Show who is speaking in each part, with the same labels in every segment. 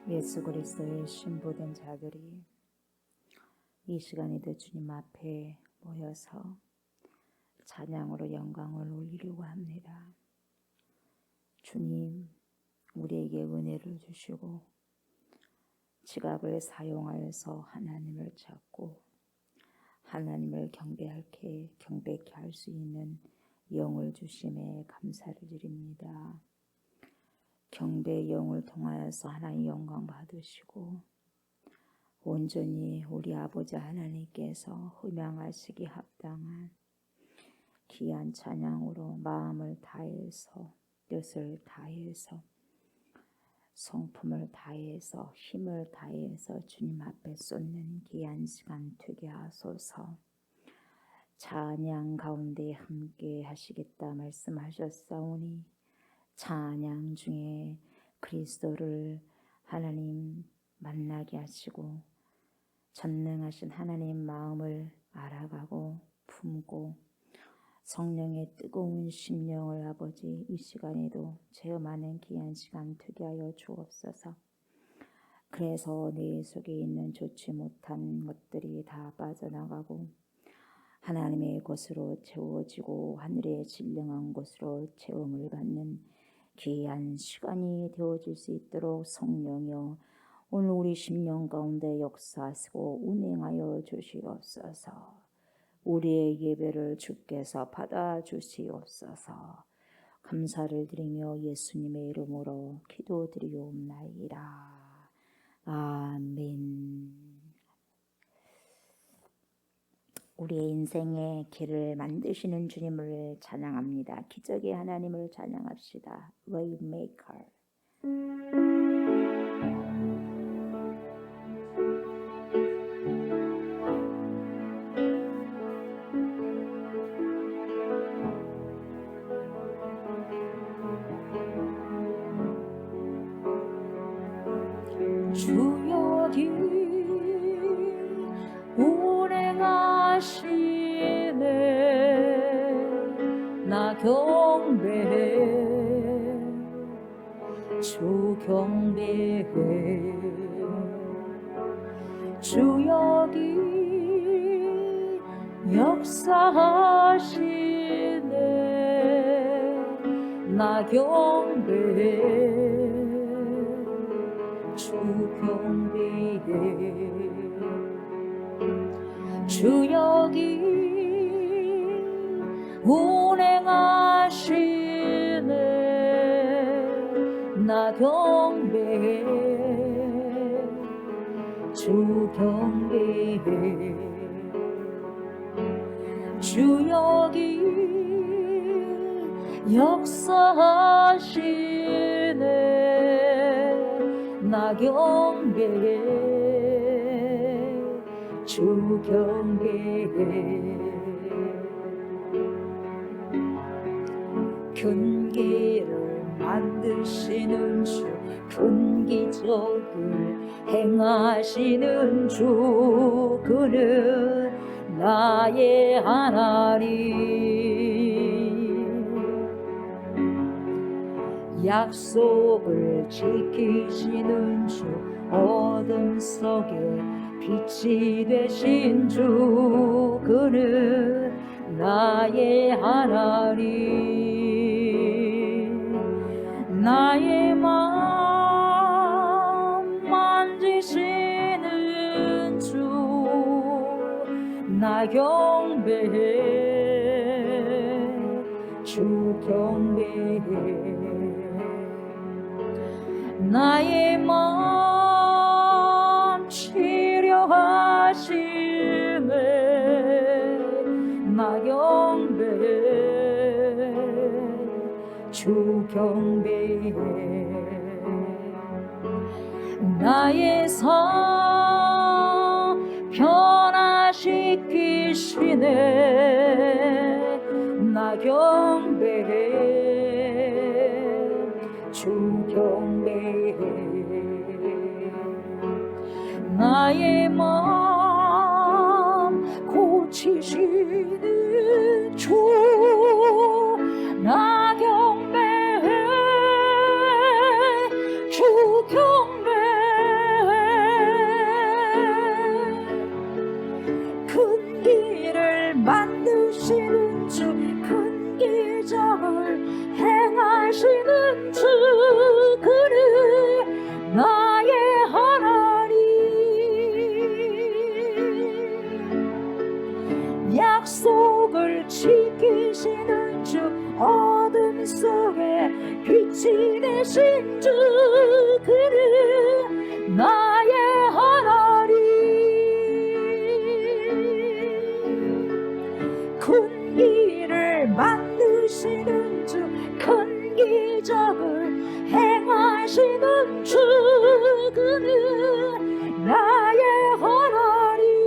Speaker 1: 예수 그리스도의 신부된 자들이 이 시간에도 주님 앞에 모여서 찬양으로 영광을 올리려고 합니다. 주님, 우리에게 은혜를 주시고 지갑을 사용하여서 하나님을 찾고 하나님을 경배케 할 수 있는 영을 주심에 감사를 드립니다. 경배의 영을 통하여서 하나님 영광 받으시고 온전히 우리 아버지 하나님께서 흠양하시기 합당한 귀한 찬양으로 마음을 다해서 뜻을 다해서 성품을 다해서 힘을 다해서 주님 앞에 쏟는 귀한 시간 되게 하소서. 찬양 가운데 함께 하시겠다 말씀하셨사오니 찬양 중에 그리스도를 하나님 만나게 하시고 전능하신 하나님 마음을 알아가고 품고 성령의 뜨거운 심령을 아버지 이 시간에도 체험하는 귀한 시간 되게 하여 주옵소서. 그래서 내 속에 있는 좋지 못한 것들이 다 빠져나가고 하나님의 것으로 채워지고 하늘의 진령한 것으로 체험을 받는 귀한 시간이 되어질 수 있도록 성령이여 오늘 우리 심령 가운데 역사하시고 운행하여 주시옵소서. 우리의 예배를 주께서 받아주시옵소서. 감사를 드리며 예수님의 이름으로 기도드리옵나이다. 아멘. 우리의 인생의 길을 만드시는 주님을 찬양합니다. 기적의 하나님을 찬양합시다. Waymaker.
Speaker 2: 주여 길 운행하시네 나 경배해 주 경배해 주여 길 역사하시네 나 경배해 주 경배해 주여 길 운행하시네 나 경배해 주 경배해 주여 길 역사하시네 나 경배해 주 경배해 큰 길을 만드시는 주 큰 기적을 행하시는 주 그는 나의 하나님 약속을 지키시는 주 어둠 속에 빛이 되신 주 그는 나의 하나님 나의 마음 만지시는 주 나 경배해 주 경배해 나의 마음 치료하시네 나 경배해 주 경배해 나의 삶 변화시키시네 나 경배해 주 경배해 나의 마음 고치시는 주 나 경배해 주 경배해 되신 주 그는 나의 하나님. 큰 일을 만드시는 주, 큰 기적을 행하시는 주 그는 나의 하나님.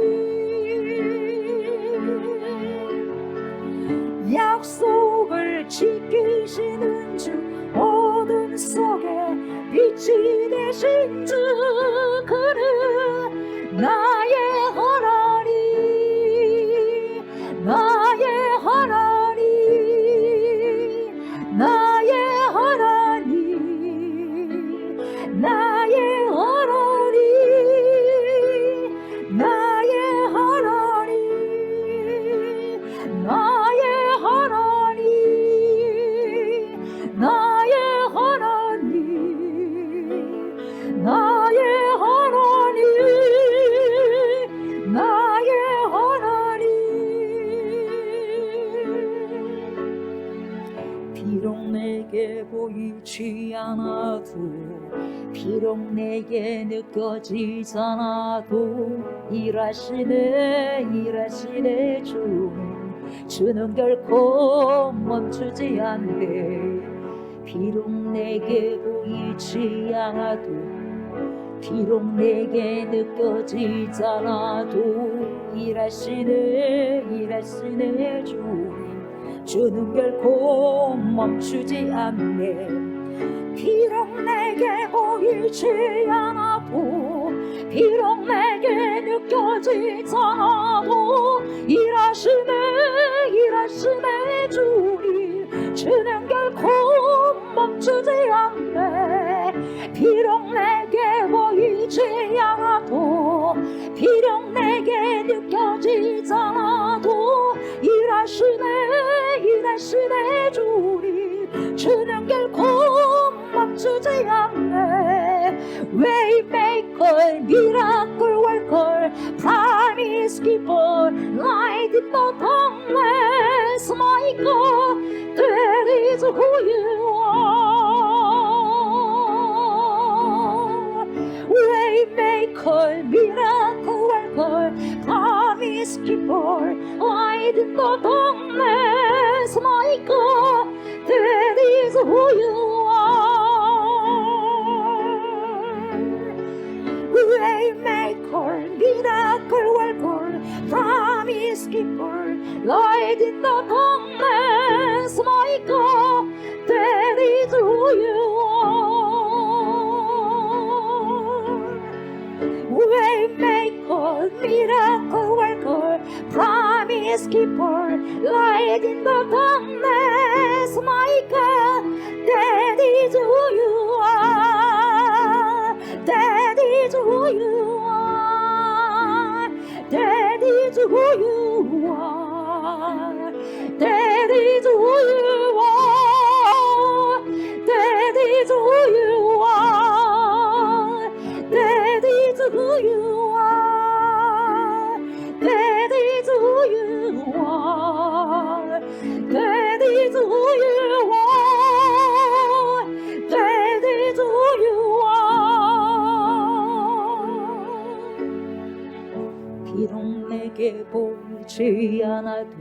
Speaker 2: 약속을 지키시는 주, 어둠 속에 빛이 되신 주 그는 나의 하나님. 나의 하나님, 나의 하나님, 나의 하나님, 나의 하나님, 나의 하나님, 나의 하나님, 나의 하나님, 나의 하나님. 비록 내게 보이지 않아도, 비록 내게 느껴지지 않아도 일하시네 일하시네 주님, 주는 결코 멈추지 않네. 비록 내게 보이지 않아도, 비록 내게 느껴지지 않아도 일하시네 일하시네 주님, 주는 결코 멈추지 않네. 비록 내게 보이지 않아도, 비록 내게 느껴지지 않아도 일하시네 일하시네 주님, 주는 결코 멈추지 않네. 비록 내게 보이지 않아도, 비록 내게 느껴지지 않아도 일하시네 일하시네 주님, 주는 결코 멈추지 않네. Waymaker, miracle worker, promise keeper, light in the darkness, my God, that is who you are. Waymaker, miracle worker, promise keeper, light in the darkness, my God, that is who you are. Waymaker, miracle worker, promise keeper, light in the darkness, my God, that is who you are. Waymaker, miracle worker, promise keeper, light in the darkness, my God, that is who you are. That is who you are. That is who you are. That is who you are. That is who you are. That is who you are. That is who you are. That is who you are. That is who you are. 비록 내게 보이지 않아도,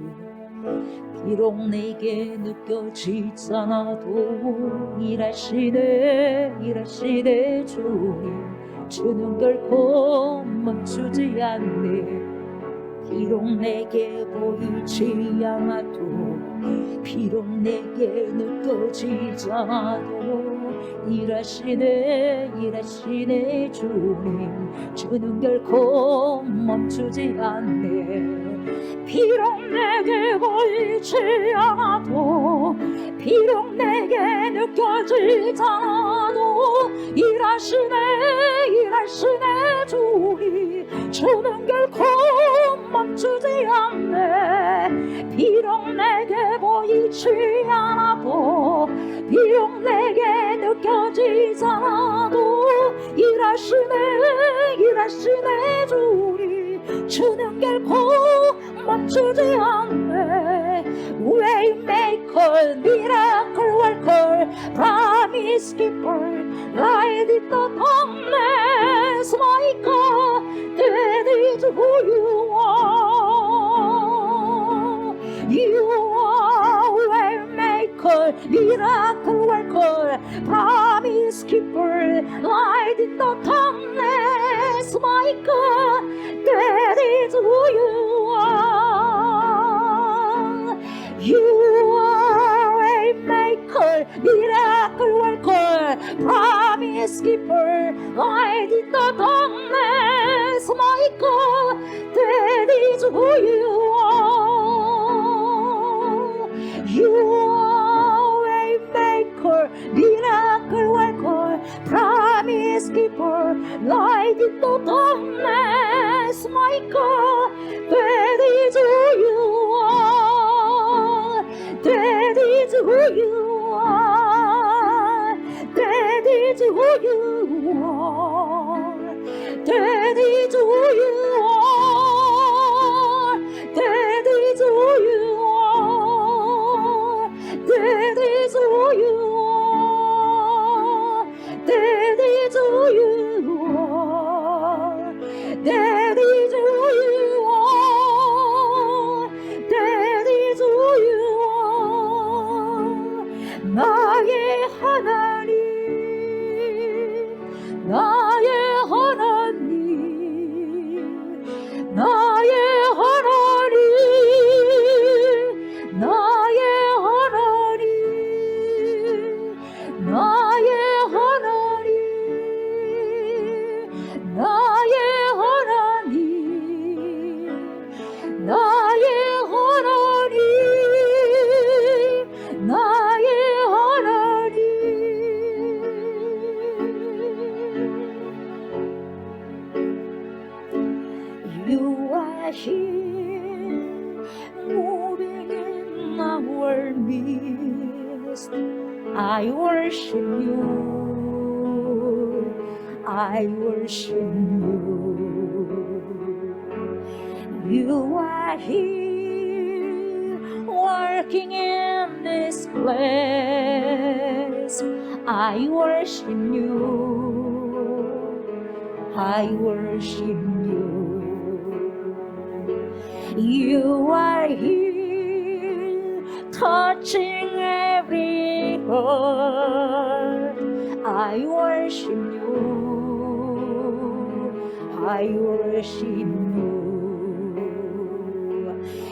Speaker 2: 비록 내게 느껴지지 않아도 일하시네 일하시네 주님, 주는 결코 멈추지 않네. 비록 내게 보이지 않아도, 비록 내게 느껴지지 않아도 일하시네 일하시네 주님, 주는 결코 멈추지 않네. 비록 내게 보이지 않아도, 비록 내게 느껴지지 않아도 일하시네 일하시네 주님, 주는 결코 멈추지 않네. 비록 내게 보이지 않아도, 비록 내게 느껴지지 않아도 일하시네 일하시네 주님, 주는 결코 멈추지 않네. Waymaker, miracle worker, promise keeper, light in the darkness, my God, that is who you are. You are waymaker, miracle worker, promise keeper, light in the darkness, my God, that is who you are. You are a maker, miracle worker, promise keeper, light in the darkness, my God, that is who you are. You are a maker, miracle worker, promise keeper, light in the darkness, my God, that is who you are. That is who you are. That is who you are. That is who you are. That is who you are. That is who you are. That is who you are. That is who you are. That is who you are. 나의 하나님, 나의 하나님, 나의 하나님, 나의 하나님, 나의 하나님, 나의 하나님, 나의 하나님, 나의 하나님. You are here, moving in our midst. I worship you, I worship you. You are here, working in this place. I worship you, I worship you. You are here, touching every heart. I worship you, I worship you.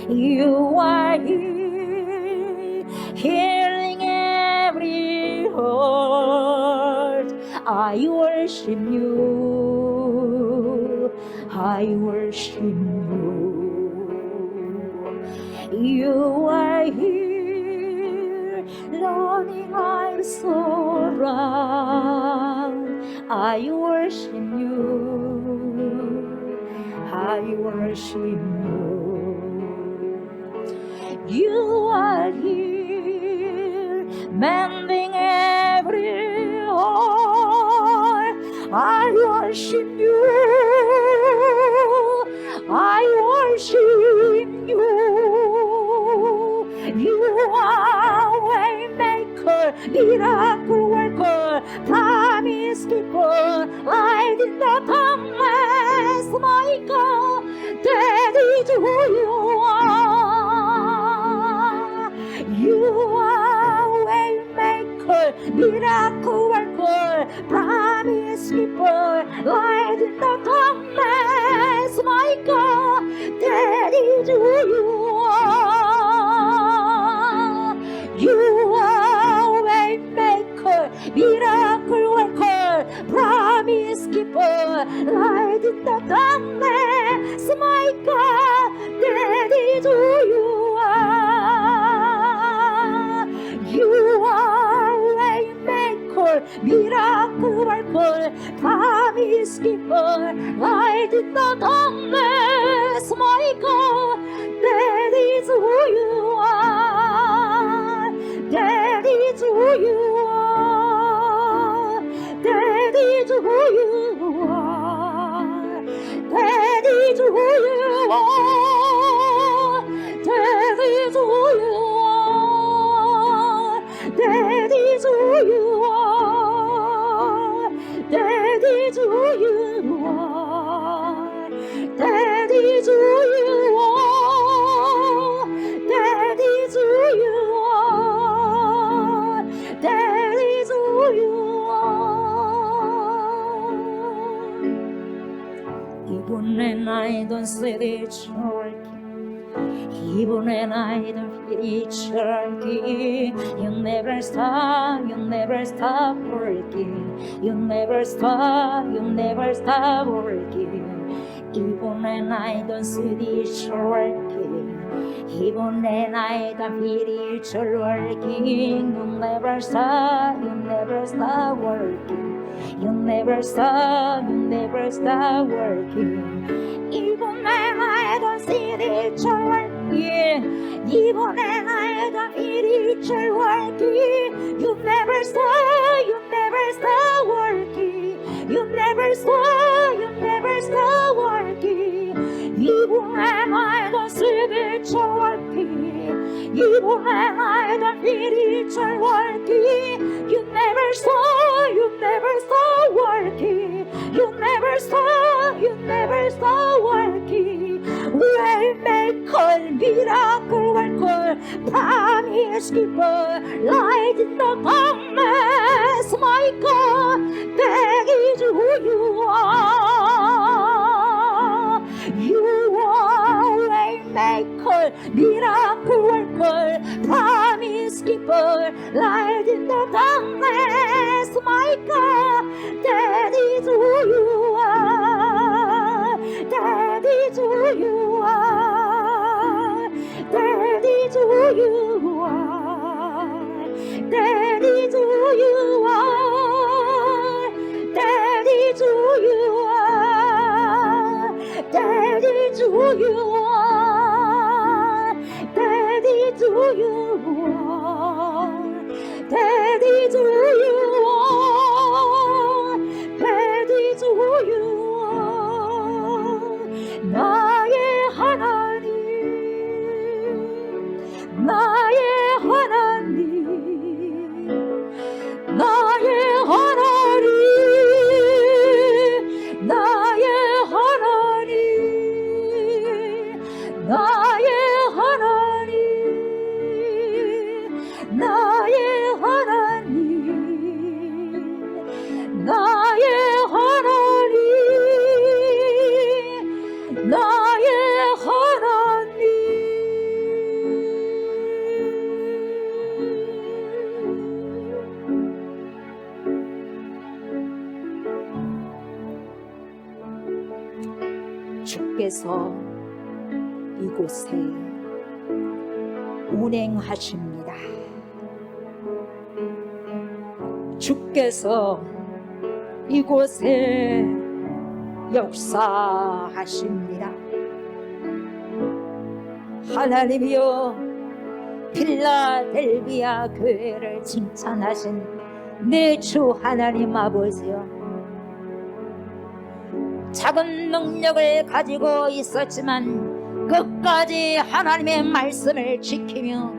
Speaker 2: You are here, healing every heart. I worship you, I worship you. You are here, learning lives around. I worship you, I worship you. You are here, mending every heart. I worship you, I worship you. You are waymaker, miracle worker, promise keeper, light in the darkness, my God, that is who you are. You are waymaker, miracle worker, promise keeper, light in the darkness, my God, that is who you are. You are waymaker, miracle worker, promise keeper, light in the darkness, my God, that is who you are. You are waymaker, miracle worker, promise keeper, light in the darkness, my God, that is who you are. That is who you are. That is who you are. That is who you are. That is who you are. Daddy, do you want? Daddy, do you want? Daddy, do you want? Daddy, do you want? 이번엔 I don't say it charity. 이번엔 I don't feel it charity. You never stop, you never stop working. You never stop, you never stop working. 이번엔 I don't see it working. 이번엔 I don't feel it working. You never stop, you never stop working. You never stop, you never stop working. 이번엔 I don't see it working. 이번엔 I don't feel it working. You never stop, you never stop working. You never stop, you never stop working. 이번엔 I don't see it working. 이번엔 I don't feel it working. You never stop, you never stop working. You never stop, you never stop working. Waymaker, miracle worker, promise keeper, light in the darkness, my God, that is who you are. You are waymaker, miracle worker, promise keeper, light in the darkness, my God, that is who you are. That is who you are. That is who you are. That is who you are. That is who you are. That is who you are. That is who you are. That is who you are. That is who you are. 나의 하나님, 나의 하나님, 나의 하나님, 나의 하나님, 나의 하나님, 나의 하나님, 나의 하나님, 나의 하나님. 주께서 이곳에 운행하십니다. 주께서 이곳에 역사하십니다. 하나님이여, 필라델비아 교회를 칭찬하신 내 주 하나님 아버지여, 작은 능력을 가지고 있었지만 끝까지 하나님의 말씀을 지키며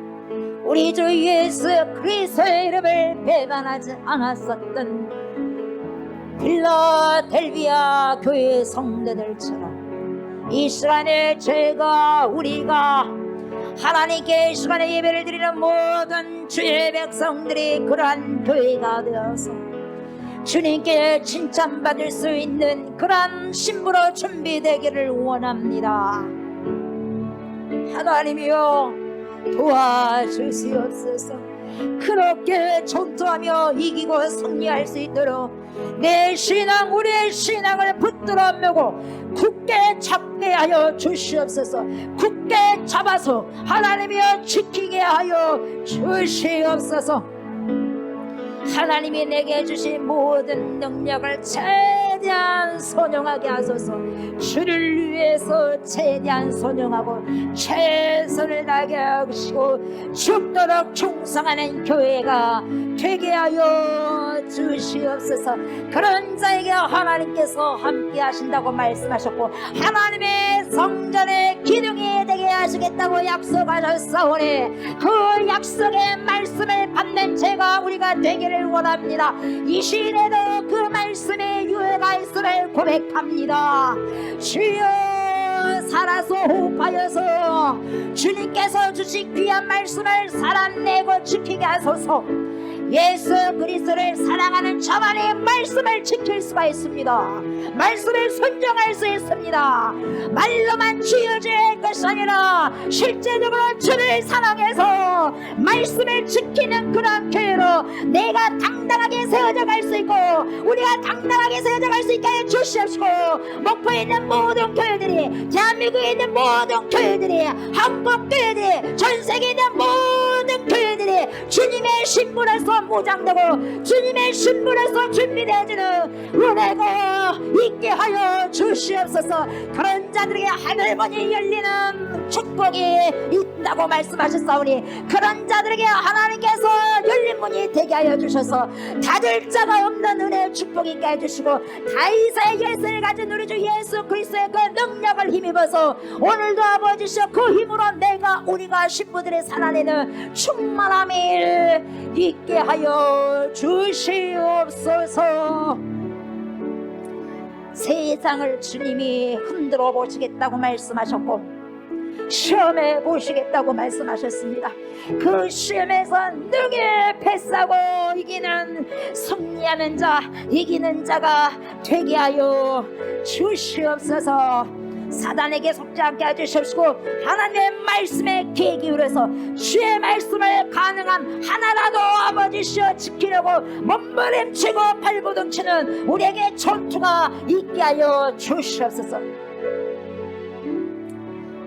Speaker 2: 우리 주 예수 그리스도의 이름을 배반하지 않았었던 필라델비아 교회 성도들처럼 이 시간에 우리가 하나님께 이 시간에 예배를 드리는 모든 주의 백성들이 그러한 교회가 되어서 주님께 칭찬받을 수 있는 그러한 신부로 준비되기를 원합니다. 하나님이여, 도와주시옵소서. 그렇게 전투하며 이기고 승리할 수 있도록 내 신앙, 우리의 신앙을 붙들어 매고 굳게 잡게 하여 주시옵소서. 굳게 잡아서 하나님이여 지키게 하여 주시옵소서. 하나님이 내게 주신 모든 능력을 최대한 선용하게 하소서. 주를 위해서 최대한 선용하고 최선을 다하게 하시고 죽도록 충성하는 교회가 되게 하여 주시옵소서. 그런 자에게 하나님께서 함께 하신다고 말씀하셨고 하나님의 성전의 기둥이 되게 하시겠다고 약속하셨사오니 그 약속의 말씀을 받는 제가 우리가 되기를 원합니다. 이 시대도 그 말씀에 유해가 고백합니다. 주여 살아서 호흡하여서 주님께서 주신 귀한 말씀을 살아내고 지키게 하소서. 예수 그리스도를 사랑하는 저만의 말씀을 지킬 수가 있습니다. 말씀을 순종할 수 있습니다. 말로만 지어질 것이 아니라 실제적으로 주를 사랑해서 말씀을 지키는 그런 교회로 내가 당당하게 세워져 갈 수 있고 우리가 당당하게 세워져 갈 수 있게 해 주시옵시고, 목포에 있는 모든 교회들이, 대한민국에 있는 모든 교회들이, 한국 교회들이, 전 세계에 있는 모든 교회들이 주님의 신분에서 무장되고 주님의 신분에서 준비되어지는 은혜가 있게 하여 주시옵소서. 그런 자들에게 하늘문이 열리는 축복이 있다고 말씀하셨사오니 그런 자들에게 하나님께서 열린 문이 되게 하여 주셔서 닫을 자가 없는 은혜의 축복이 있게 해주시고, 다윗의 열쇠를 가진 우리 주 예수 그리스도의 그 능력을 힘입어서 오늘도 아버지시여 그 힘으로 내가 우리가 신부들의 살아내는 충만함이 있게 하여 주시옵소서. 세상을 주님이 흔들어 보시겠다고 말씀하셨고 시험해 보시겠다고 말씀하셨습니다. 그 시험에서 능히 패싸고 이기는, 승리하는 자, 이기는 자가 되게 하여 주시옵소서. 사단에게 속지 않게 해주시옵시고 하나님의 말씀에 귀 기울여서 주의 말씀을 가능한 하나라도 아버지시여 지키려고 몸부림치고 발버둥치는 우리에게 전투가 있게 하여 주시옵소서.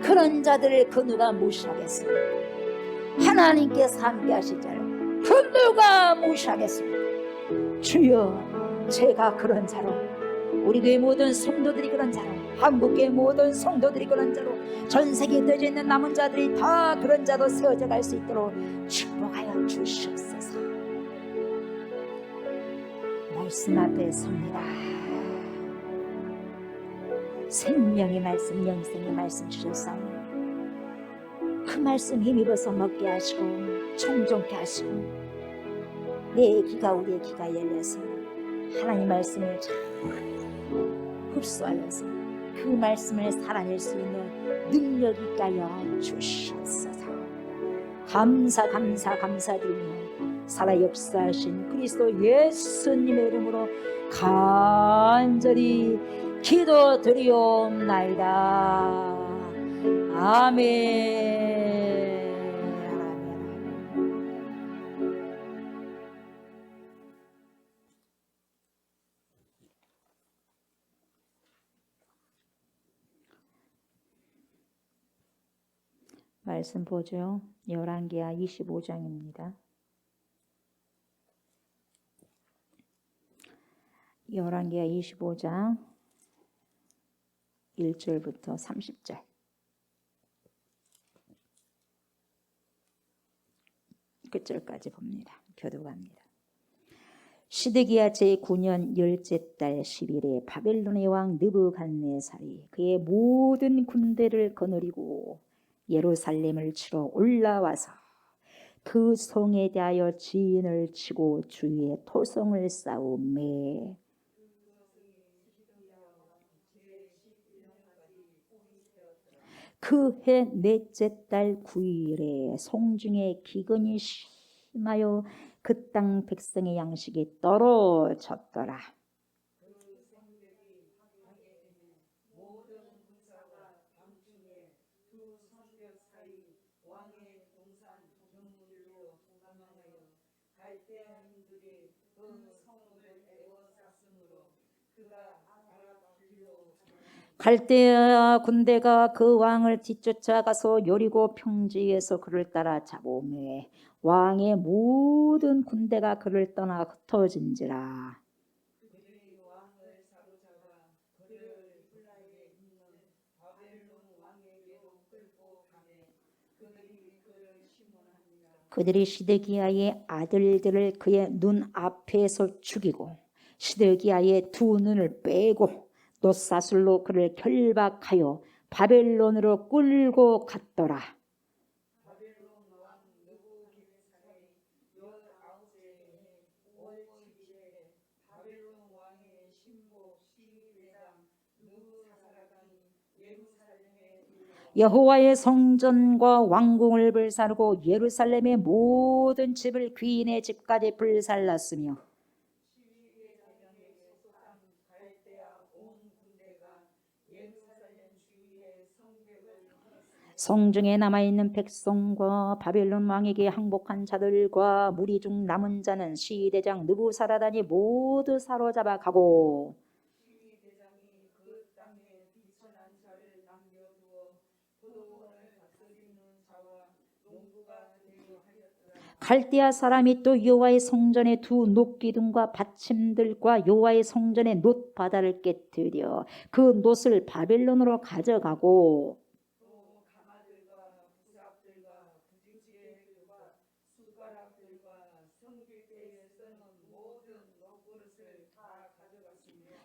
Speaker 2: 그런 자들을 그 누가 무시하겠습니까? 하나님께서 함께 하실 자를 그 누가 무시하겠습니까? 주여, 제가 그런 자로, 우리 교회 모든 성도들이 그런 자로, 한국교회 모든 성도들이 그런 자로, 전 세계에 떠져 있는 남은 자들이 다 그런 자로 세워져 갈 수 있도록 축복하여 주시옵소서. 말씀 앞에 섭니다. 생명의 말씀, 영생의 말씀 주셨사오니 그 말씀 힘입어서 먹게 하시고 청종케 하시고 내 귀가, 우리의 귀가 열려서 하나님 말씀을 잘 흡수하여서 그 말씀을 살아낼 수 있는 능력이 있게 하여 주시옵소서. 감사드리며 살아 역사하신 그리스도 예수님의 이름으로 간절히 기도드리옵나이다. 아멘.
Speaker 1: 말씀 보죠. 열왕기하 25장입니다. 열왕기하 25장 1절부터 30절. 끝절까지 봅니다. 교도갑니다. 시드기야 제9년 10째 달 10일에 바벨론의 왕 느부갓네살이 그의 모든 군대를 거느리고 예루살렘을 치러 올라와서 그 성에 대하여 지인을 치고 주위에 토성을 쌓으매 그 해 넷째 달 9일에 성중에 기근이 심하여 그 땅 백성의 양식이 떨어졌더라. 갈대아 군대가 그 왕을 뒤쫓아가서 여리고 평지에서 그를 따라 잡으매 왕의 모든 군대가 그를 떠나 흩어진지라. 그들이 시드기야의 아들들을 그의 눈 앞에서 죽이고 시드기야의 두 눈을 빼고 놋사슬로 그를 결박하여 바벨론으로 끌고 갔더라. 여호와의 성전과 왕궁을 불사르고 예루살렘의 모든 집을 귀인의 집까지 불살랐으며 성중에 남아있는 백성과 바벨론 왕에게 항복한 자들과 무리 중 남은 자는 시대장 느부사라단이 모두 사로잡아 가고 갈대아 사람이 또 여호와의 성전의 두 놋기둥과 받침들과 여호와의 성전의 놋바다를 깨뜨려 그 놋을 바벨론으로 가져가고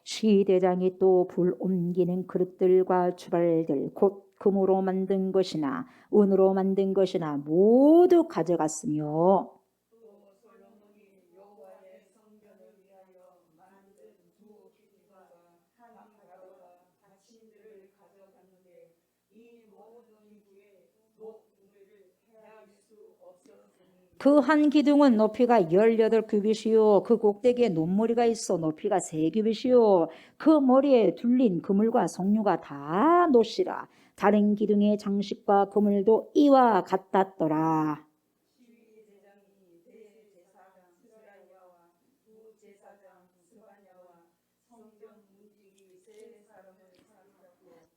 Speaker 1: 시대장이 또 불 옮기는 그릇들과 주발들 곧 금으로 만든 것이나 은으로 만든 것이나 모두 가져갔으며 그 한 기둥은 높이가 18규빗이요 그 꼭대기에 놋머리가 있어 높이가 3규빗이요 그 머리에 둘린 그물과 석류가 다 놋이라 다른 기둥의 장식과 그물도 이와 같았더라.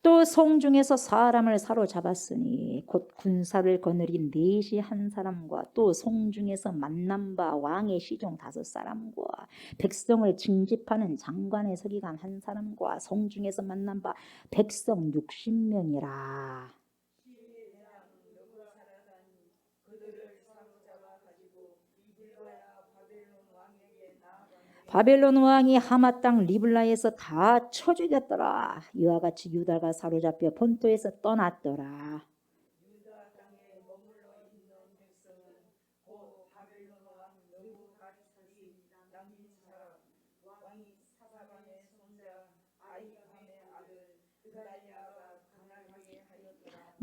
Speaker 1: 또 성중에서 사람을 사로잡았으니 곧 군사를 거느린 넷이 한 사람과 또 성중에서 만난 바 왕의 시종 5사람과 백성을 징집하는 장관의 서기관 한 사람과 성중에서 만난 바 백성 60명이라. 바벨론 왕이 하마 땅 리블라에서 다 쳐 죽였더라. 이와 같이 유다가 사로잡혀 본토에서 떠났더라.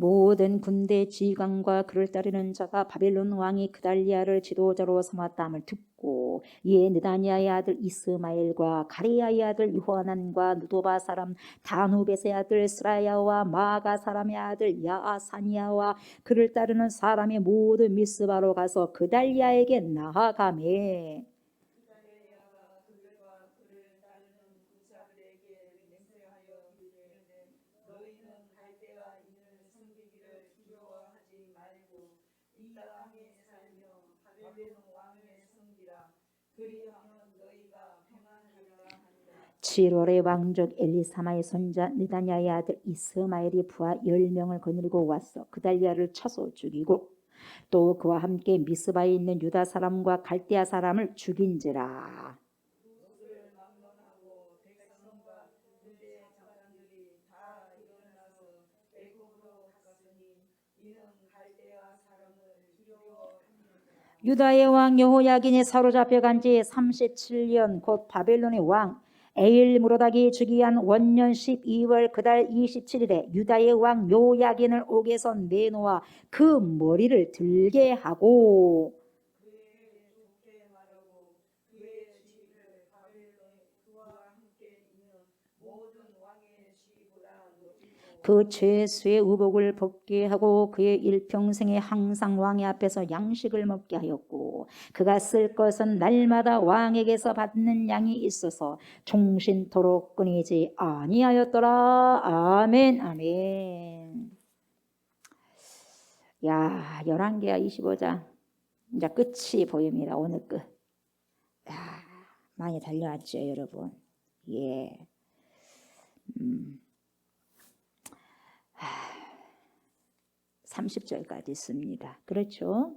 Speaker 1: 모든 군대 지휘관과 그를 따르는 자가 바벨론 왕이 그달리아를 지도자로 삼았다함을 듣고 이에 느다니아의 아들 이스마엘과 가레야의 아들 요하난과 누도바 사람 다누벳의 아들 스라야와 마가 사람의 아들 야아사니아와 그를 따르는 사람의 모든 미스바로 가서 그달리아에게 나아가매 칠월의 왕족 엘리사마의 손자 느다냐의 아들 이스마엘이 부하 10명을 거느리고 왔어 그달리아를 쳐서 죽이고 또 그와 함께 미스바에 있는 유다 사람과 갈대아 사람을 죽인지라. 유다의 왕 여호야긴이 사로잡혀간 지 37년 곧 바벨론의 왕 에일무로닥이 즉위한 원년 12월 그달 27일에 유다의 왕 요야긴을 옥에서 내놓아 그 머리를 들게 하고 그 죄수의 의복을 벗게 하고 그의 일평생에 항상 왕의 앞에서 양식을 먹게 하였고 그가 쓸 것은 날마다 왕에게서 받는 양이 있어서 종신토록 끊이지 아니하였더라. 아멘 아멘. 야, 열왕기하 25장 이제 끝이 보입니다. 오늘 끝. 야, 많이 달려왔죠 여러분. 예. 30절까지 있습니다. 그렇죠?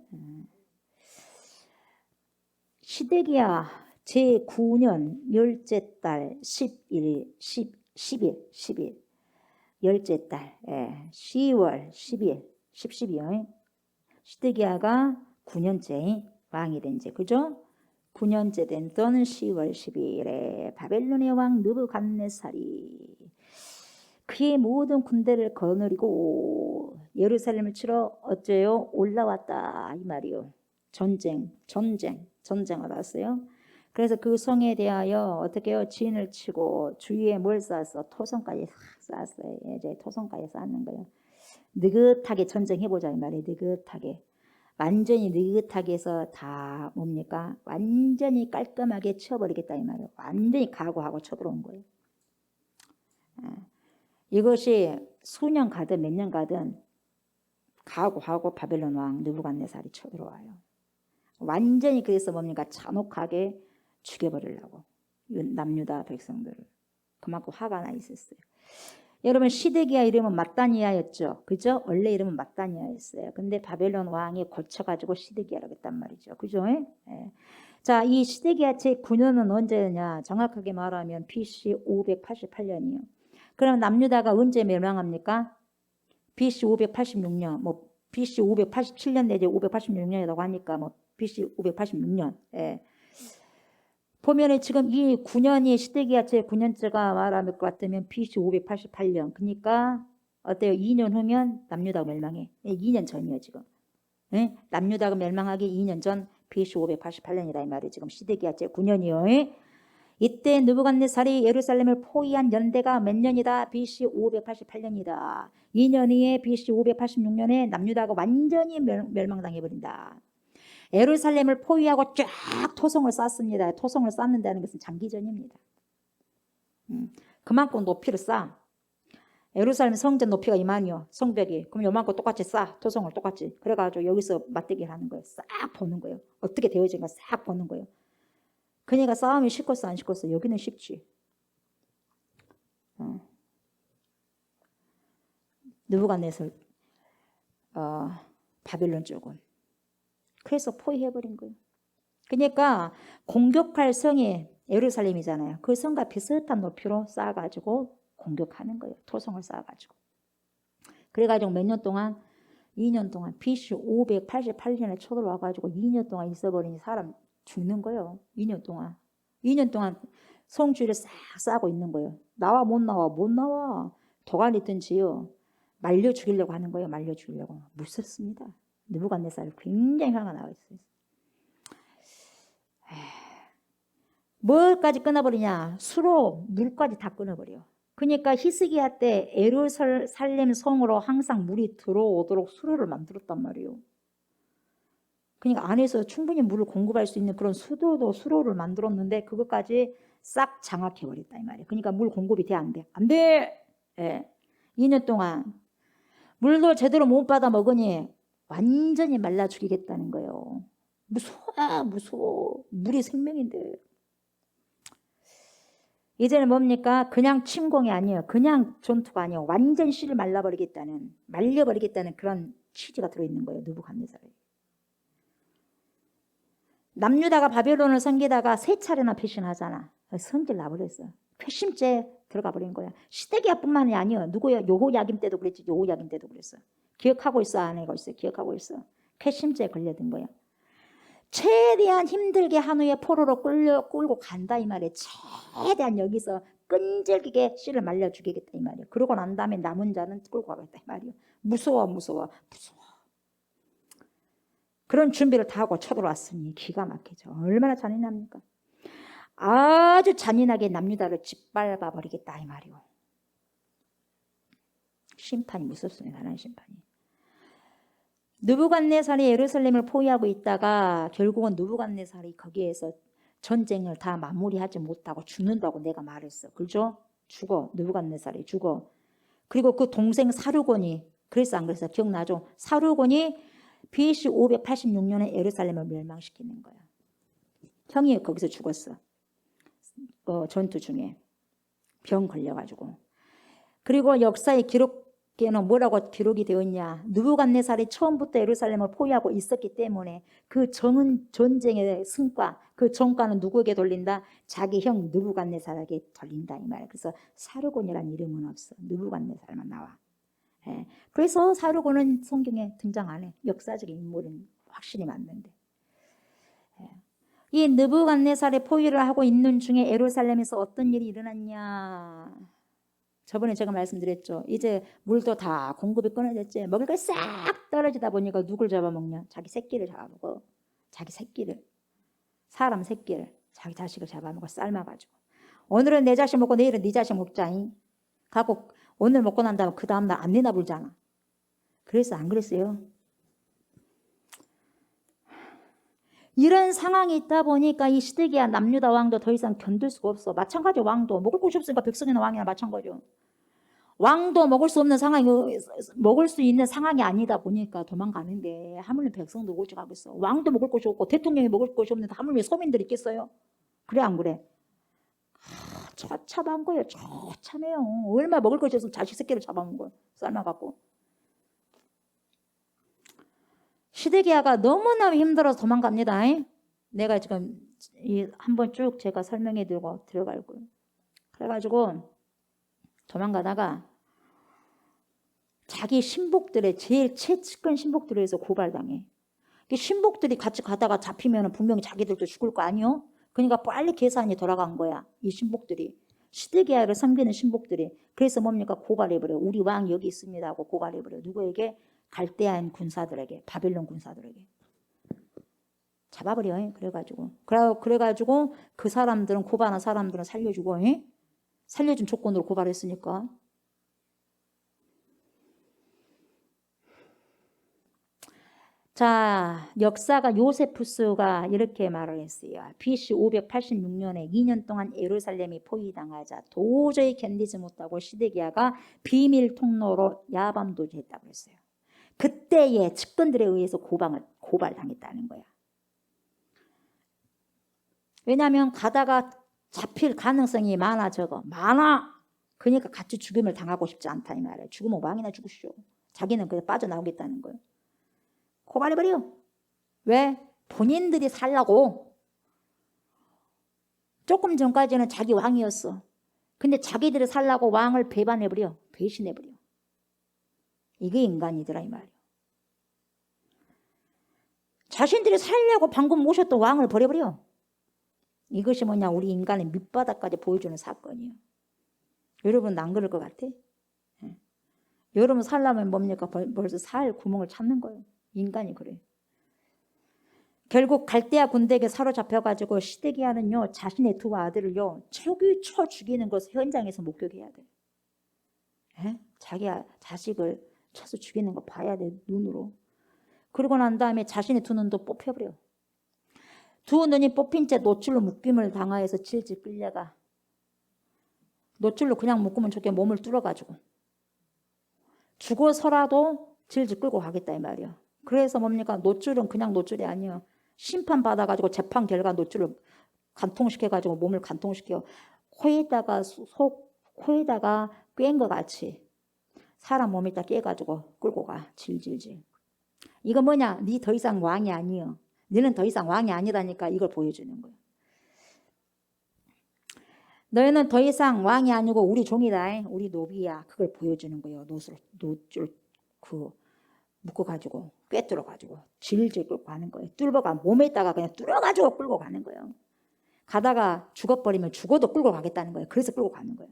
Speaker 1: 시데기야 제9년 열째 달 10일 열째 달 10월 10일 10요. 시데기야가 9년째 왕이 된 지 그죠? 9년째 된 또는 10월 10일에 바벨론의 왕 느부갓네살이 그의 모든 군대를 거느리고 예루살렘을 치러 어째요? 올라왔다 이 말이요. 전쟁을 왔어요. 그래서 그 성에 대하여 어떻게 해요? 진을 치고 주위에 뭘 쌓았어? 토성까지 쌓았어요. 이제 토성까지 쌓는 거예요. 느긋하게 전쟁해보자 이 말이에요. 느긋하게. 완전히 느긋하게 해서 다 뭡니까? 완전히 깔끔하게 치워버리겠다 이 말이에요. 완전히 각오하고 쳐들어온 거예요. 이것이 수년 가든 몇 년 가든 각오하고 바벨론 왕 느부갓네살이 쳐들어와요. 완전히 그래서 뭡니까? 잔혹하게 죽여버리려고 남유다 백성들을. 그만큼 화가 나 있었어요. 여러분 시드기야 이름은 mat단이야였죠. 그죠? 원래 이름은 mat단이야였어요. 근데 바벨론 왕이 고쳐가지고 시드기야라고 했단 말이죠. 그죠? 예. 자, 이 시드기야 제9년은 언제냐? 정확하게 말하면 BC 588년이요. 그럼 남유다가 언제 멸망합니까? BC 586년, 뭐 BC 587년 내지 586년이라고 하니까 뭐 BC 586년. 예. 보면은 지금 이 9년이 시드기야 제 9년째가 말할 것 같으면 BC 588년. 그러니까 어때요? 2년 후면 남유다가 멸망해. 2년 전이에요 지금. 예? 남유다가 멸망하기 2년 전 BC 588년이다 이 말이에요. 지금 시드기야 제 9년이요. 이때 느부갓네살이 예루살렘을 포위한 연대가 몇 년이다? BC 588년이다. 2년 후에 BC 586년에 남유다가 완전히 멸망당해버린다. 예루살렘을 포위하고 쫙 토성을 쌓습니다. 토성을 쌓는다는 것은 장기전입니다. 그만큼 높이를 쌓아. 예루살렘 성전 높이가 이만이요. 성벽이. 그럼 요만큼 똑같이 쌓아. 토성을 똑같이. 그래가지고 여기서 맞대기를 하는 거예요. 싹 보는 거예요. 어떻게 되어진가 싹 보는 거예요. 그러니까 싸움이 쉽겠어 안 쉽겠어? 여기는 쉽지. 느부갓네살 바벨론 쪽은. 그래서 포위해버린 거예요. 그러니까 공격할 성이 예루살렘이잖아요. 그 성과 비슷한 높이로 쌓아가지고 공격하는 거예요. 토성을 쌓아가지고. 그래가지고 몇 년 동안 2년 동안 BC 588년에 쳐들어와가지고 2년 동안 있어버리니 사람 죽는 거예요. 2년 동안. 2년 동안 성주를 싹 쌓고 있는 거예요. 나와 못 나와 못 나와. 도가니든지요. 말려 죽이려고 하는 거예요. 말려 죽이려고. 무섭습니다. 느부갓네살 굉장히 화가 나와 있어요. 뭘까지 끊어버리냐? 수로 물까지 다 끊어버려. 그러니까 히스기야 때 예루살렘 성으로 항상 물이 들어오도록 수로를 만들었단 말이에요. 그러니까 안에서 충분히 물을 공급할 수 있는 그런 수로를 만들었는데 그것까지 싹 장악해버렸다 이 말이에요. 그러니까 물 공급이 돼 안 돼? 안 돼! 예. 2년 동안 물도 제대로 못 받아 먹으니 완전히 말라 죽이겠다는 거예요. 무서워. 물이 생명인데. 이제는 뭡니까? 그냥 침공이 아니에요. 그냥 전투가 아니에요. 완전 씨를 말려버리겠다는 그런 취지가 들어있는 거예요. 느부갓네살이. 남유다가 바벨론을 섬기다가 3차례나 배신하잖아. 성질 나버렸어. 회심죄 들어가 버린 거야. 시드기야뿐만이 아니에요. 누구야? 여호야김 때도 그랬지. 여호야김 때도 그랬어. 기억하고 있어? 안 하고 있어? 기억하고 있어. 회심죄에 걸려든 거야. 최대한 힘들게 한 후에 포로로 끌고 간다 이 말이에요. 최대한 여기서 끈질기게 씨를 말려 죽이겠다 이 말이에요. 그러고 난 다음에 남은 자는 끌고 가겠다 이 말이에요. 무서워. 그런 준비를 다 하고 쳐들어왔으니 기가 막히죠. 얼마나 잔인합니까? 아주 잔인하게 남유다를 짓밟아 버리겠다 이 말이에요. 심판이 무섭습니다. 하나님 심판이. 느부갓네살이 예루살렘을 포위하고 있다가 결국은 느부갓네살이 거기에서 전쟁을 다 마무리하지 못하고 죽는다고 내가 말했어. 그죠? 죽어. 느부갓네살이 죽어. 그리고 그 동생 사르곤이 그래서 안 그랬어? 기억나죠? 사르곤이 BC 586년에 예루살렘을 멸망시키는 거야. 형이 거기서 죽었어. 전투 중에 병 걸려가지고. 그리고 역사의 기록에는 뭐라고 기록이 되어 있냐? 느부갓네살이 처음부터 예루살렘을 포위하고 있었기 때문에 그 전쟁의 승과 그 전과는 누구에게 돌린다? 자기 형 느부갓네살에게 돌린다 이 말이야. 그래서 사르곤이라는 이름은 없어. 느부갓네살만 나와. 예. 그래서 사르곤은 성경에 등장 안 해. 역사적인 인물은 확실히 맞는데. 예. 이 느부갓네살의 포위를 하고 있는 중에 예루살렘에서 어떤 일이 일어났냐? 저번에 제가 말씀드렸죠. 이제 물도 다 공급이 끊어졌지. 먹을 걸 싹 떨어지다 보니까 누굴 잡아먹냐? 자기 새끼를 잡아먹어. 자기 새끼를. 사람 새끼를. 자기 자식을 잡아먹어 삶아가지고. 오늘은 내 자식 먹고 내일은 네 자식 먹자잉. 갖고 오늘 먹고 난 다음에 그 다음날 안 내나 불잖아. 그래서 안 그랬어요? 이런 상황이 있다 보니까 이 시드기야 남유다 왕도 더 이상 견딜 수가 없어. 마찬가지 왕도 먹을 곳이 없으니까 백성이나 왕이나 마찬가지요. 왕도 먹을 수 없는 상황이 먹을 수 있는 상황이 아니다 보니까 도망가는데 하물며 백성도 오죽하고 있어. 왕도 먹을 곳이 없고 대통령이 먹을 곳이 없는데 하물며 서민들이 있겠어요? 그래 안 그래? 처참한 거예요. 처참해요. 얼마 먹을 것이 없으면 자식 새끼를 잡아먹은 거예요. 삶아갖고. 시드기야가 너무나 힘들어서 도망갑니다. 내가 지금 한번 쭉 제가 설명해 드리고 들어갈 거예요. 그래가지고 도망가다가 자기 신복들의 제일 최측근 신복들에 의해서 고발당해. 신복들이 같이 가다가 잡히면 분명히 자기들도 죽을 거 아니요? 그러니까 빨리 계산이 돌아간 거야. 이 신복들이. 시드기야를 섬기는 신복들이. 그래서 뭡니까? 고발해버려. 우리 왕 여기 있습니다 하고 고발해버려. 누구에게? 갈대아인 군사들에게. 바벨론 군사들에게. 잡아버려. 그래가지고 그 사람들은 고발한 사람들은 살려주고 살려준 조건으로 고발했으니까. 자, 역사가 요세푸스가 이렇게 말을 했어요. BC 586년에 2년 동안 예루살렘이 포위당하자 도저히 견디지 못하고 시드기야가 비밀 통로로 야밤도주했다고 했어요. 그때의 측근들에 의해서 고발당했다는 거야. 왜냐하면 가다가 잡힐 가능성이 많아 적어. 많아. 그러니까 같이 죽임을 당하고 싶지 않다 이 말이에요. 죽으면 왕이나 죽으시오. 자기는 그냥 빠져나오겠다는 거예요. 고발해버려. 왜? 본인들이 살라고. 조금 전까지는 자기 왕이었어. 근데 자기들이 살라고 왕을 배반해버려. 배신해버려. 이게 인간이더라 이 말이에요. 자신들이 살려고 방금 모셨던 왕을 버려버려. 이것이 뭐냐? 우리 인간의 밑바닥까지 보여주는 사건이에요. 여러분 안 그럴 것 같아? 네. 여러분 살려면 뭡니까? 벌써 살 구멍을 찾는 거예요. 인간이 그래. 결국 갈대아 군대에게 사로잡혀가지고 시드기야는요 자신의 두 아들을요 쳐 죽이는 것을 현장에서 목격해야 돼. 에? 자기 자식을 쳐서 죽이는 거 봐야 돼 눈으로. 그러고 난 다음에 자신의 두 눈도 뽑혀버려. 두 눈이 뽑힌 채 노출로 묶임을 당하여서 질질 끌려가. 노출로 그냥 묶으면 저게 몸을 뚫어가지고 죽어서라도 질질 끌고 가겠다 이 말이야. 그래서 뭡니까? 노출은 그냥 노출이 아니에요. 심판받아가지고 재판 결과 노출을 간통시켜가지고 몸을 간통시켜 코에다가 꿰인 것 같이 사람 몸에다 깨가지고 끌고 가. 질질질. 이거 뭐냐? 네 더 이상 왕이 아니여. 너는 더 이상 왕이 아니라니까 이걸 보여주는 거예요. 너희는 더 이상 왕이 아니고 우리 종이다. 우리 노비야. 그걸 보여주는 거예요. 노줄 묶어가지고 꿰뚫어가지고 질질 끌고 가는 거예요. 뚫어가 몸에다가 그냥 뚫어가지고 끌고 가는 거예요. 가다가 죽어버리면 죽어도 끌고 가겠다는 거예요. 그래서 끌고 가는 거예요.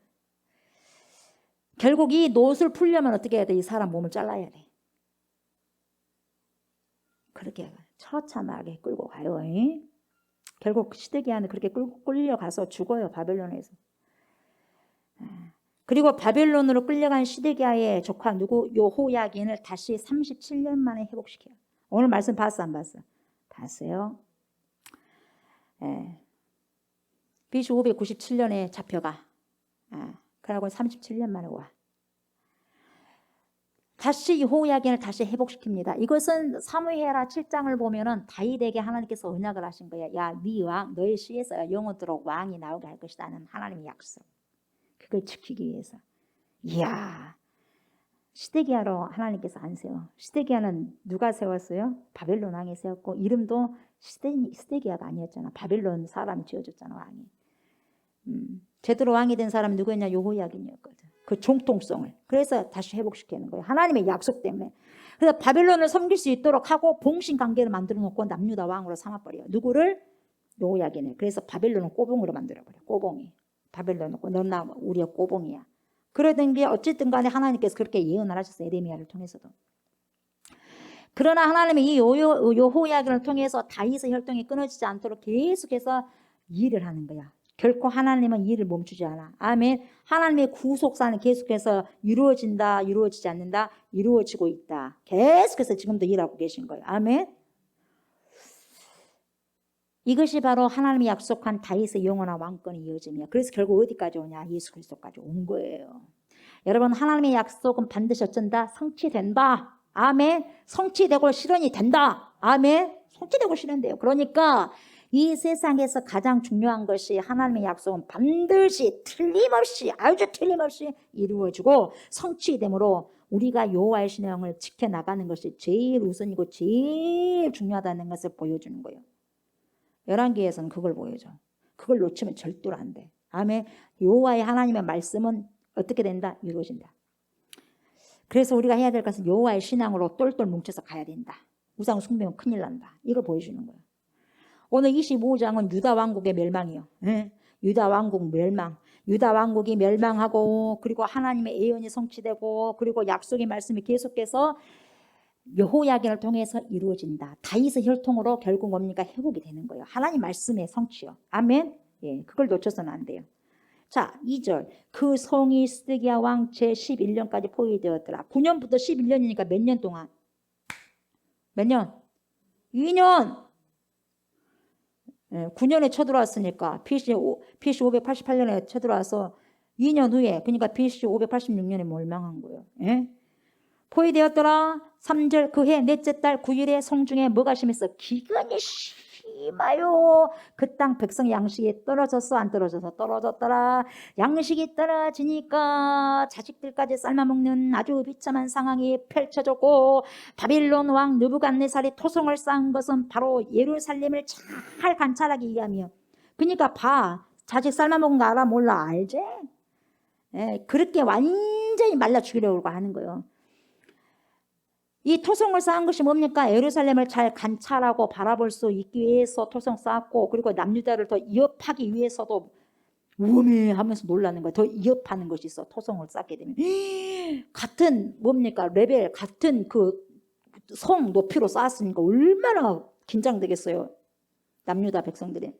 Speaker 1: 결국 이 노술 풀려면 어떻게 해야 돼? 이 사람 몸을 잘라야 돼. 그렇게 처참하게 끌고 가요. 결국 시드기야는 그렇게 끌려가서 죽어요. 바벨론에서. 그리고 바벨론으로 끌려간 시드기야의 조카 누구? 여호야긴을 다시 37년 만에 회복시켜요. 오늘 말씀 봤어 안 봤어? 봤어요. BC 597년에 잡혀가. 그러고 37년 만에 와. 다시 여호야긴을 다시 회복시킵니다. 이것은 사무엘하 7장을 보면은 다윗에게 하나님께서 언약을 하신 거예요. 야, 네 왕, 너의 씨에서 영원토록 왕이 나오게 할 것이다는 하나님의 약속. 그걸 지키기 위해서. 이야, 시드기야로 하나님께서 안 세워. 시드기야는 누가 세웠어요? 바벨론 왕이 세웠고 이름도 시드기야가 아니었잖아. 바벨론 사람이 지어줬잖아 왕이. 제대로 왕이 된 사람이 누구였냐? 여호야긴이었거든. 그 정통성을. 그래서 다시 회복시키는 거예요. 하나님의 약속 때문에. 그래서 바벨론을 섬길 수 있도록 하고 봉신 관계를 만들어 놓고 남유다 왕으로 삼아버려요. 누구를? 여호야긴을. 그래서 바벨론은 꼬봉으로 만들어버려. 꼬봉이. 바벨론은 너나 우리의 꼬봉이야. 그러던 게 어쨌든 간에 하나님께서 그렇게 예언을 하셨어요. 에레미야를 통해서도. 그러나 하나님이 이 여호야긴을 통해서 다윗의 혈통이 끊어지지 않도록 계속해서 일을 하는 거야. 결코 하나님은 일을 멈추지 않아. 아멘. 하나님의 구속사는 계속해서 이루어진다, 이루어지지 않는다, 이루어지고 있다. 계속해서 지금도 일하고 계신 거예요. 아멘. 이것이 바로 하나님이 약속한 다윗의 영원한 왕권의 이어짐이야. 그래서 결국 어디까지 오냐? 예수 그리스도까지 온 거예요. 여러분, 하나님의 약속은 반드시 어쩐다? 성취된다. 아멘. 성취되고 실현이 된다. 아멘. 성취되고 실현돼요. 그러니까 이 세상에서 가장 중요한 것이 하나님의 약속은 반드시 틀림없이, 아주 틀림없이 이루어지고 성취되므로 우리가 여호와의 신앙을 지켜나가는 것이 제일 우선이고 제일 중요하다는 것을 보여주는 거예요. 열왕기에서는 그걸 보여줘. 그걸 놓치면 절대로 안 돼. 아멘. 여호와의 하나님의 말씀은 어떻게 된다? 이루어진다. 그래서 우리가 해야 될 것은 여호와의 신앙으로 똘똘 뭉쳐서 가야 된다. 우상 숭배면 큰일 난다. 이걸 보여주는 거예요. 오늘 25장은 유다 왕국의 멸망이요. 네? 유다 왕국 멸망. 유다 왕국이 멸망하고 그리고 하나님의 예언이 성취되고 그리고 약속의 말씀이 계속해서 여호야긴을 통해서 이루어진다. 다윗의 혈통으로 결국 뭡니까? 회복이 되는 거예요. 하나님 말씀의 성취요. 아멘. 예, 그걸 놓쳐서는 안 돼요. 자, 2절. 그 성이 스데기야 왕 제11년까지 포위되었더라. 9년부터 11년이니까 몇 년 동안? 몇 년? 2년. 9년에 쳐들어왔으니까 BC 588년에 쳐들어와서 2년 후에 그러니까 BC 586년에 멸망한 거예요. 예? 포위되었더라. 3절 그 해 넷째 달 9일에 성중에 뭐가 심했어? 기근이 심하요. 그 땅 백성 양식이 떨어졌어 안 떨어져서? 떨어졌더라. 양식이 떨어지니까 자식들까지 삶아먹는 아주 비참한 상황이 펼쳐졌고 바빌론 왕 느부갓네살이 토성을 쌓은 것은 바로 예루살렘을 잘 관찰하기 위함이요. 그러니까 봐. 자식 삶아먹은 거 알아? 몰라? 알지? 예, 그렇게 완전히 말라 죽이려고 하는 거예요. 이 토성을 쌓은 것이 뭡니까? 예루살렘을 잘 관찰하고 바라볼 수 있기 위해서 토성 쌓았고 그리고 남유다를 더 위협하기 위해서도 우메 하면서 놀라는 거예요. 더 위협하는 것이 있어. 토성을 쌓게 되면 같은 뭡니까? 레벨 같은 그 성 높이로 쌓았으니까 얼마나 긴장되겠어요. 남유다 백성들이.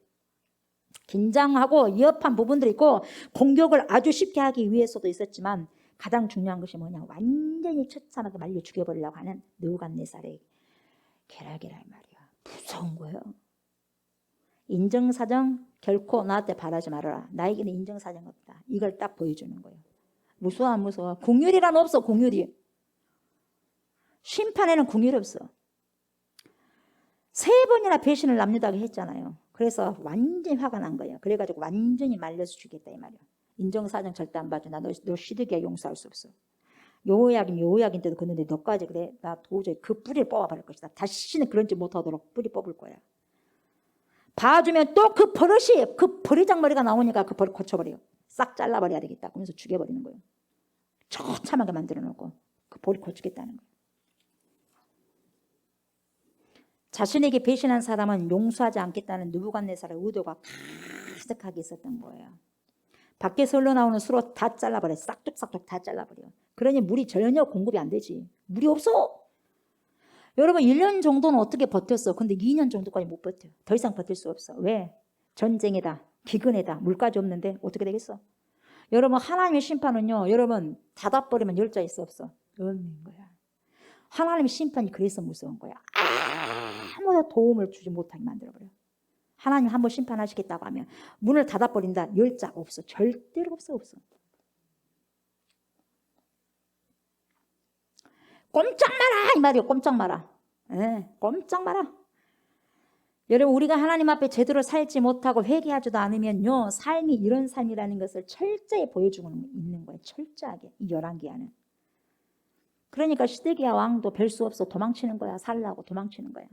Speaker 1: 긴장하고 위협한 부분들이 있고 공격을 아주 쉽게 하기 위해서도 있었지만 가장 중요한 것이 뭐냐? 완전히 처참하게 말려 죽여버리려고 하는 느부갓네살의 게랄게랄 말이야. 무서운 거예요. 인정사정 결코 나한테 바라지 말아라. 나에게는 인정사정 없다. 이걸 딱 보여주는 거예요. 무서워 안 무서워? 긍휼이란 없어. 긍휼이. 심판에는 긍휼이 없어. 3번이나 배신을 남유다가 했잖아요. 그래서 완전히 화가 난 거예요. 그래가지고 완전히 말려서 죽겠다 이 말이야. 인정사정 절대 안 봐줘. 너 시드기야 용서할 수 없어. 여호야긴 때도 그랬는데 너까지 그래. 나 도저히 그 뿌리를 뽑아버릴 것이다. 다시는 그런 짓 못하도록 뿌리 뽑을 거야. 봐주면 또 그 버릇이 그 버리장머리가 나오니까 그 버릇 고쳐버려요. 싹 잘라버려야 되겠다. 그러면서 죽여버리는 거예요. 처참하게 만들어 놓고 그 버릇 고치겠다는 거예요. 자신에게 배신한 사람은 용서하지 않겠다는 느부갓네살의 의도가 가득하게 있었던 거예요. 밖에서 흘러나오는 수로 다 잘라버려. 싹둑싹둑 다 잘라버려. 그러니 물이 전혀 공급이 안 되지. 물이 없어. 여러분 1년 정도는 어떻게 버텼어? 근데 2년 정도까지 못 버텨. 더 이상 버틸 수 없어. 왜? 전쟁이다. 기근이다. 물까지 없는데 어떻게 되겠어? 여러분 하나님의 심판은요. 여러분 닫아버리면 열자 있어 없어? 없는 거야. 하나님의 심판이 그래서 무서운 거야. 아무나 도움을 주지 못하게 만들어버려. 하나님 한번 심판하시겠다고 하면 문을 닫아버린다. 열자 없어. 절대로 없어. 꼼짝 마라 이 말이에요. 꼼짝 마라. 꼼짝 마라. 여러분 우리가 하나님 앞에 제대로 살지 못하고 회개하지도 않으면요. 삶이 이런 삶이라는 것을 철저히 보여주고 있는 거예요. 철저하게. 이 열왕기하는. 그러니까 시드기야 왕도 별 수 없어. 도망치는 거야. 살라고 도망치는 거야.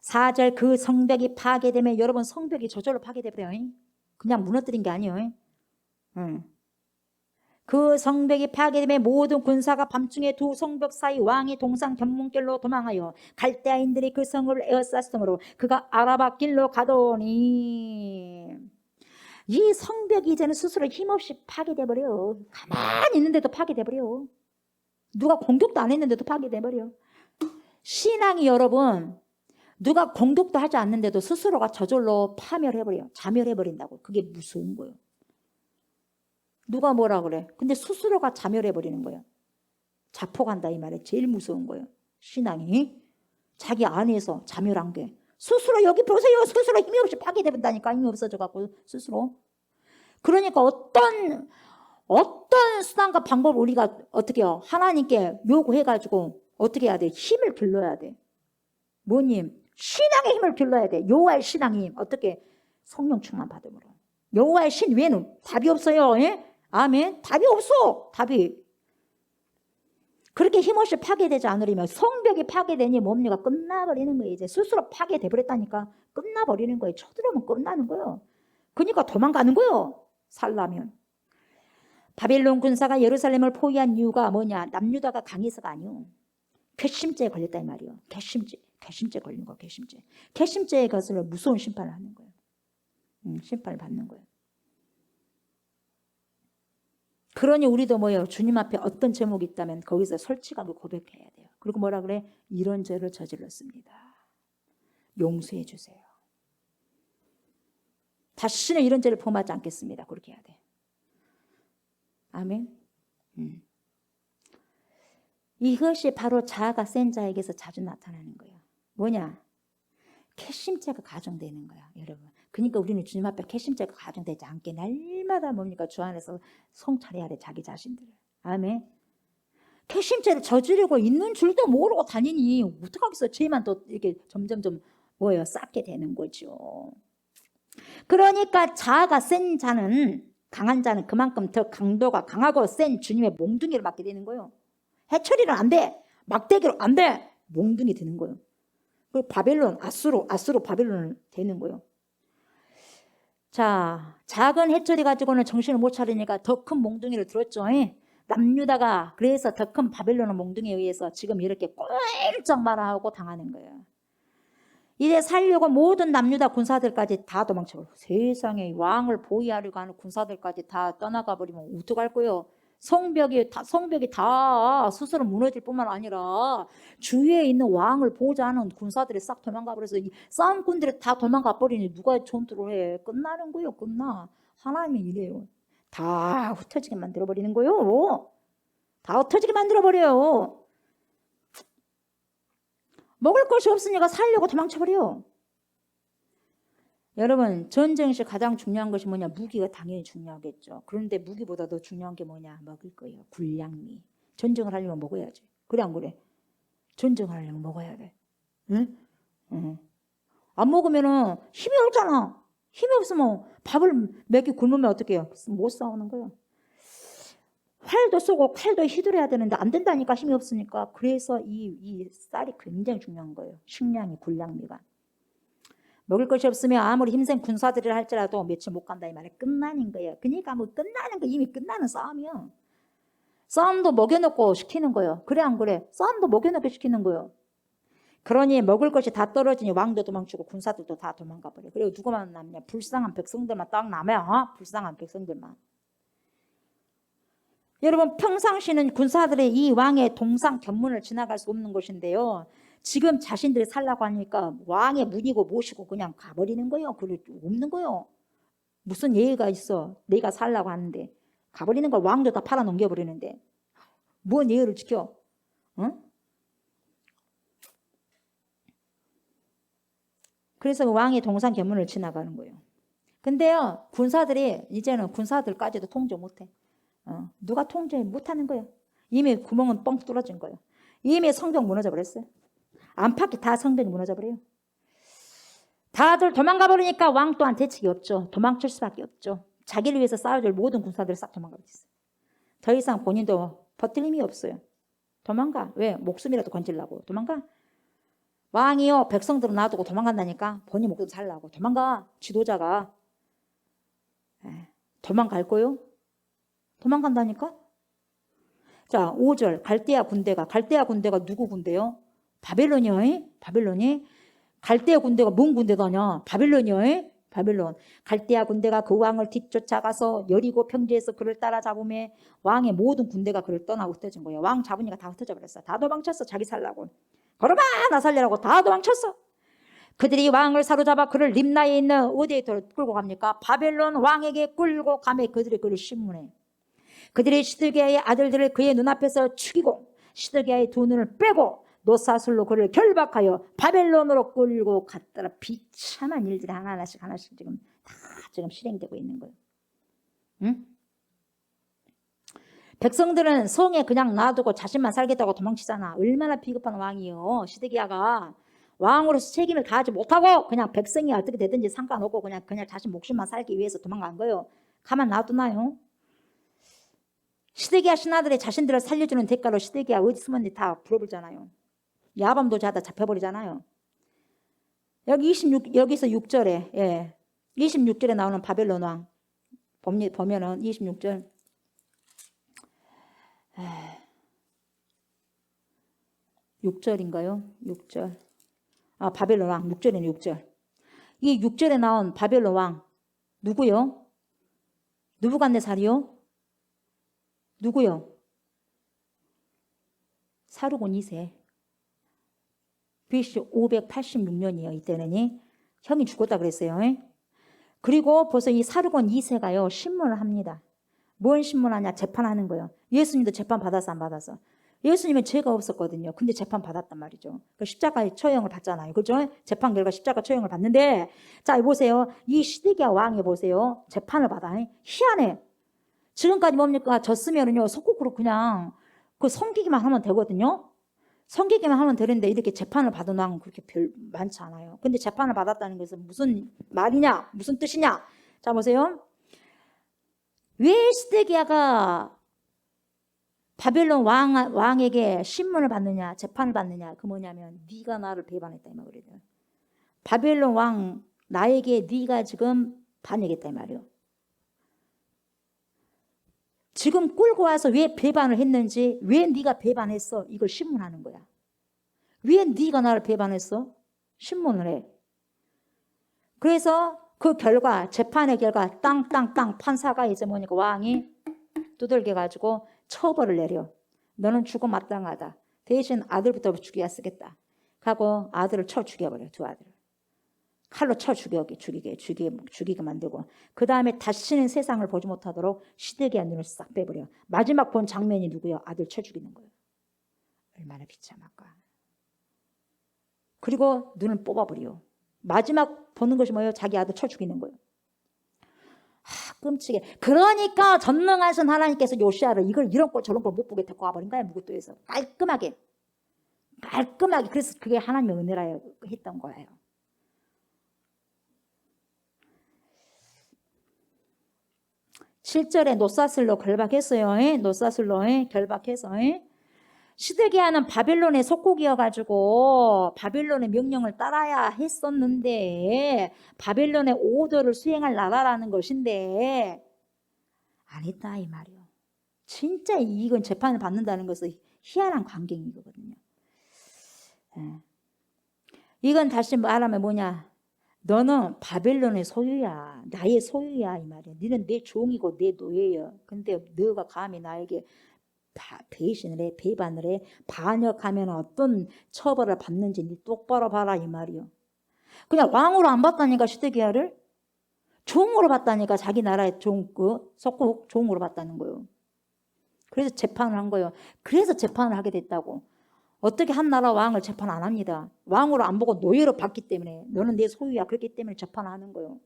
Speaker 1: 4절 그 성벽이 파괴되면 여러분 성벽이 저절로 파괴돼버려요. 그냥 무너뜨린 게 아니에요. 그 성벽이 파괴되면 모든 군사가 밤중에 두 성벽 사이 왕이 동상 견문길로 도망하여 갈대아인들이 그 성을 에워쌌으므로 그가 아라바 길로 가더니 이 성벽이 이제는 스스로 힘없이 파괴돼 버려. 가만히 있는데도 파괴돼 버려. 누가 공격도 안 했는데도 파괴돼 버려. 신앙이 여러분, 누가 공격도 하지 않는데도 스스로가 저절로 파멸해 버려. 자멸해 버린다고. 그게 무서운 거예요. 누가 뭐라 그래? 근데 스스로가 자멸해 버리는 거예요. 자폭한다 이 말에 제일 무서운 거예요. 신앙이 자기 안에서 자멸한 게 스스로 여기 보세요. 스스로 힘이 없이 파괴돼 버린다니까. 힘이 없어져 갖고 스스로. 그러니까 어떤 수단과 방법을 우리가 어떻게 해요? 하나님께 요구해 가지고 어떻게 해야 돼? 힘을 길러야 돼. 뭐님? 신앙의 힘을 길러야 돼. 여호와의 신앙의 힘. 어떻게? 성령 충만 받음으로. 여호와의 신 외에는 답이 없어요. 예? 아멘. 답이 없어. 답이. 그렇게 힘없이 파괴되지 않으려면 성벽이 파괴되니 뭡니까? 끝나버리는 거예요. 이제 스스로 파괴돼 버렸다니까. 끝나버리는 거예요. 쳐들어오면 끝나는 거예요. 그러니까 도망가는 거예요. 살라면. 바벨론 군사가 예루살렘을 포위한 이유가 뭐냐? 남유다가 강해서가 아니요. 괘씸죄에 걸렸다 이 말이에요. 괘씸죄 걸린 거, 괘씸죄. 괘씸죄에 것을 무서운 심판을 하는 거예요. 심판을 받는 거예요. 그러니 우리도 뭐예요? 주님 앞에 어떤 제목이 있다면 거기서 솔직하게 고백해야 돼요. 그리고 뭐라 그래? 이런 죄를 저질렀습니다. 용서해 주세요. 다시는 이런 죄를 범하지 않겠습니다. 그렇게 해야 돼. 아멘. 이것이 바로 자아가 센 자에게서 자주 나타나는 거예요. 뭐냐? 괘씸죄가 가정되는 거야, 여러분. 그러니까 우리는 주님 앞에 괘씸죄가 가정되지 않게 날마다 뭡니까? 주 안에서 성찰해야 돼, 자기 자신들을. 아멘. 괘씸죄를 저지르고 있는 줄도 모르고 다니니 어떡하겠어? 죄만 또 이렇게 점점점 뭐예요? 쌓게 되는 거죠. 그러니까 자아가 센 자는, 강한 자는 그만큼 더 강도가 강하고 센 주님의 몽둥이를 맞게 되는 거예요. 해처리는 안 돼. 막대기로 안 돼. 몽둥이 되는 거예요. 그리고 바벨론, 아수로 바벨론을 되는 거예요. 자, 작은 해처리 가지고는 정신을 못 차리니까 더 큰 몽둥이를 들었죠. 남유다가 그래서 더 큰 바벨론 몽둥이에 의해서 지금 이렇게 꼴쩍 말아하고 당하는 거예요. 이제 살려고 모든 남유다 군사들까지 다 도망쳐버려. 세상에 왕을 보위하려고 하는 군사들까지 다 떠나가 버리면 어떡할 거예요? 성벽이 다 스스로 무너질 뿐만 아니라 주위에 있는 왕을 보호자 하는 군사들이 싹 도망가 버려서 이 싸움꾼들이 다 도망가 버리니 누가 전투를 해? 끝나는 거예요. 끝나. 하나님이 이래요. 다 흩어지게 만들어 버리는 거예요. 다 흩어지게 만들어 버려요. 먹을 것이 없으니까 살려고 도망쳐 버려. 여러분, 전쟁시 가장 중요한 것이 뭐냐? 무기가 당연히 중요하겠죠. 그런데 무기보다 더 중요한 게 뭐냐? 먹을 거예요. 군량미. 전쟁을 하려면 먹어야지. 그래 안 그래? 전쟁을 하려면 먹어야 돼. 응? 안 먹으면은 힘이 없잖아. 힘이 없으면 밥을 몇 개 굶으면 어떻게 해요? 못 싸우는 거예요. 활도 쏘고 칼도 휘두르야 되는데 안 된다니까, 힘이 없으니까. 그래서 이 쌀이 굉장히 중요한 거예요. 식량이, 군량미가. 먹을 것이 없으면 아무리 힘센 군사들이라 할지라도 며칠 못 간다 이 말에 끝나는 거예요. 그러니까 뭐 끝나는 거, 이미 끝나는 싸움이야. 싸움도 먹여놓고 시키는 거예요. 그래 안 그래? 싸움도 먹여놓고 시키는 거예요. 그러니 먹을 것이 다 떨어지니 왕도 도망치고 군사들도 다 도망가 버려. 그리고 누구만 남냐? 불쌍한 백성들만 딱 남아요. 불쌍한 백성들만. 여러분, 평상시는 군사들의 이 왕의 동상 견문을 지나갈 수 없는 것인데요. 지금 자신들이 살라고 하니까 왕의 문이고 모시고 그냥 가버리는 거예요. 그리고 없는 거예요. 무슨 예의가 있어? 내가 살라고 하는데 가버리는 걸 왕도 다 팔아 넘겨버리는데 뭔 예의를 지켜? 응? 그래서 그 왕의 동상 견문을 지나가는 거예요. 근데요, 군사들이 이제는 군사들까지도 통제 못해. 누가 통제 못하는 거예요. 이미 구멍은 뻥 뚫어진 거예요. 이미 성벽 무너져 버렸어요. 안팎이 다 성벽이 무너져 버려요. 다들 도망가 버리니까 왕 또한 대책이 없죠. 도망칠 수밖에 없죠. 자기를 위해서 싸워줄 모든 군사들이 싹 도망가 버렸어요. 더 이상 본인도 버틸 힘이 없어요. 도망가. 왜? 목숨이라도 건지려고. 도망가. 왕이요, 백성들은 놔두고 도망간다니까. 본인 목숨 살라고. 도망가. 지도자가. 도망갈 거요? 도망간다니까? 자, 5절. 갈대아 군대가 누구 군대요? 바벨론이요. 바벨론이. 갈대아 군대가 뭔 군대다냐? 바벨론이요. 바벨론. 갈대아 군대가 그 왕을 뒤쫓아가서 여리고 평지에서 그를 따라잡음에 왕의 모든 군대가 그를 떠나고 흩어진 거예요. 왕 잡으니까 다 흩어져 버렸어. 다 도망쳤어. 자기 살라고. 걸어봐 나 살려라고 다 도망쳤어. 그들이 왕을 사로잡아 그를 림나에 있는 어디에 끌고 갑니까? 바벨론 왕에게 끌고 가며 그들이 그를 심문해. 그들이 시드기야의 아들들을 그의 눈앞에서 죽이고 시드기야의 두 눈을 빼고 노사슬로 그를 결박하여 바벨론으로 끌고 갔더라. 비참한 일들이 하나씩 지금 다 지금 실행되고 있는 거예요. 응? 백성들은 성에 그냥 놔두고 자신만 살겠다고 도망치잖아. 얼마나 비겁한 왕이요. 시드기야가 왕으로서 책임을 다하지 못하고 그냥 백성이 어떻게 되든지 상관없고 그냥 자신 목숨만 살기 위해서 도망간 거예요. 가만 놔두나요? 시드기야 신하들이 자신들을 살려주는 대가로 시드기야 어디 숨었는지 다 물어보잖아요. 야밤도 자다 잡혀버리잖아요. 여기서 6절에 26절에 나오는 바벨론 왕 보면은 26절 6절인가요? 6절. 바벨론 왕 6절에는 6절. 이 6절에 나온 바벨론 왕 누구요? 느부갓네살이요? 누구요? 사르곤 2세. BC 586년이에요. 이때는 형이 죽었다 그랬어요. 그리고 벌써 이 사르곤 2세가요 신문을 합니다. 뭔 신문하냐? 재판하는 거예요. 예수님도 재판 받았어 안 받았어? 예수님은 죄가 없었거든요. 근데 재판 받았단 말이죠. 그 십자가의 처형을 받잖아요. 그렇죠? 재판 결과 십자가 처형을 받는데 자 보세요. 이 시드기야 왕이 보세요. 재판을 받아. 희한해. 지금까지 뭡니까? 졌으면은요 속국으로 그냥 그 섬기기만 하면 되거든요. 섬기기만 하면 되는데 이렇게 재판을 받은 왕은 그렇게 별 많지 않아요. 근데 재판을 받았다는 것은 무슨 말이냐? 무슨 뜻이냐? 자 보세요. 왜 시드기야가 바벨론 왕에게 신문을 받느냐? 재판을 받느냐? 그 뭐냐면 네가 나를 배반했다 이 말이에요. 바벨론 왕 나에게 네가 지금 반역했다 이 말이에요. 지금 끌고 와서 왜 배반을 했는지 왜 네가 배반했어? 이걸 신문하는 거야. 왜 네가 나를 배반했어? 신문을 해. 그래서 그 결과 재판의 결과 땅 판사가 이제 뭐니까 왕이 두들겨 가지고 처벌을 내려. 너는 죽음 마땅하다. 대신 아들부터 죽여야 쓰겠다. 하고 아들을 쳐 죽여버려. 두 아들을. 칼로 쳐 죽이게 만들고 그 다음에 다시는 세상을 보지 못하도록 시드기야 눈을 싹 빼버려. 마지막 본 장면이 누구예요? 아들 쳐 죽이는 거예요. 얼마나 비참할까. 그리고 눈을 뽑아버려. 마지막 보는 것이 뭐예요? 자기 아들 쳐 죽이는 거예요. 끔찍해. 그러니까 전능하신 하나님께서 요시야를 이런 꼴 저런 꼴 못 보게 데리고 와버린 거야. 무구토에서 깔끔하게. 그래서 그게 하나님의 은혜라 했던 거예요. 7절에 노사슬로 결박했어요. 노사슬로 결박해서 시드기야는 바벨론의 속국이어가지고 바벨론의 명령을 따라야 했었는데 바벨론의 오더를 수행할 나라라는 것인데 안 했다 이 말이요. 진짜 이건 재판을 받는다는 것은 희한한 광경이거든요. 이건 다시 말하면 뭐냐? 너는 바벨론의 소유야. 나의 소유야 이 말이야. 너는 내 종이고 내 노예야. 근데 너가 감히 나에게 배신을 해, 배반을 해, 반역하면 어떤 처벌을 받는지 네 똑바로 봐라 이 말이요. 그냥 왕으로 안 봤다니까 시드기야를 종으로 봤다니까 자기 나라의 속국 종으로 봤다는 거예요. 그래서 재판을 한 거예요. 그래서 재판을 하게 됐다고. 어떻게 한 나라 왕을 재판 안 합니다. 왕으로 안 보고 노예로 봤기 때문에 너는 내 소유야. 그렇기 때문에 재판하는 거예요.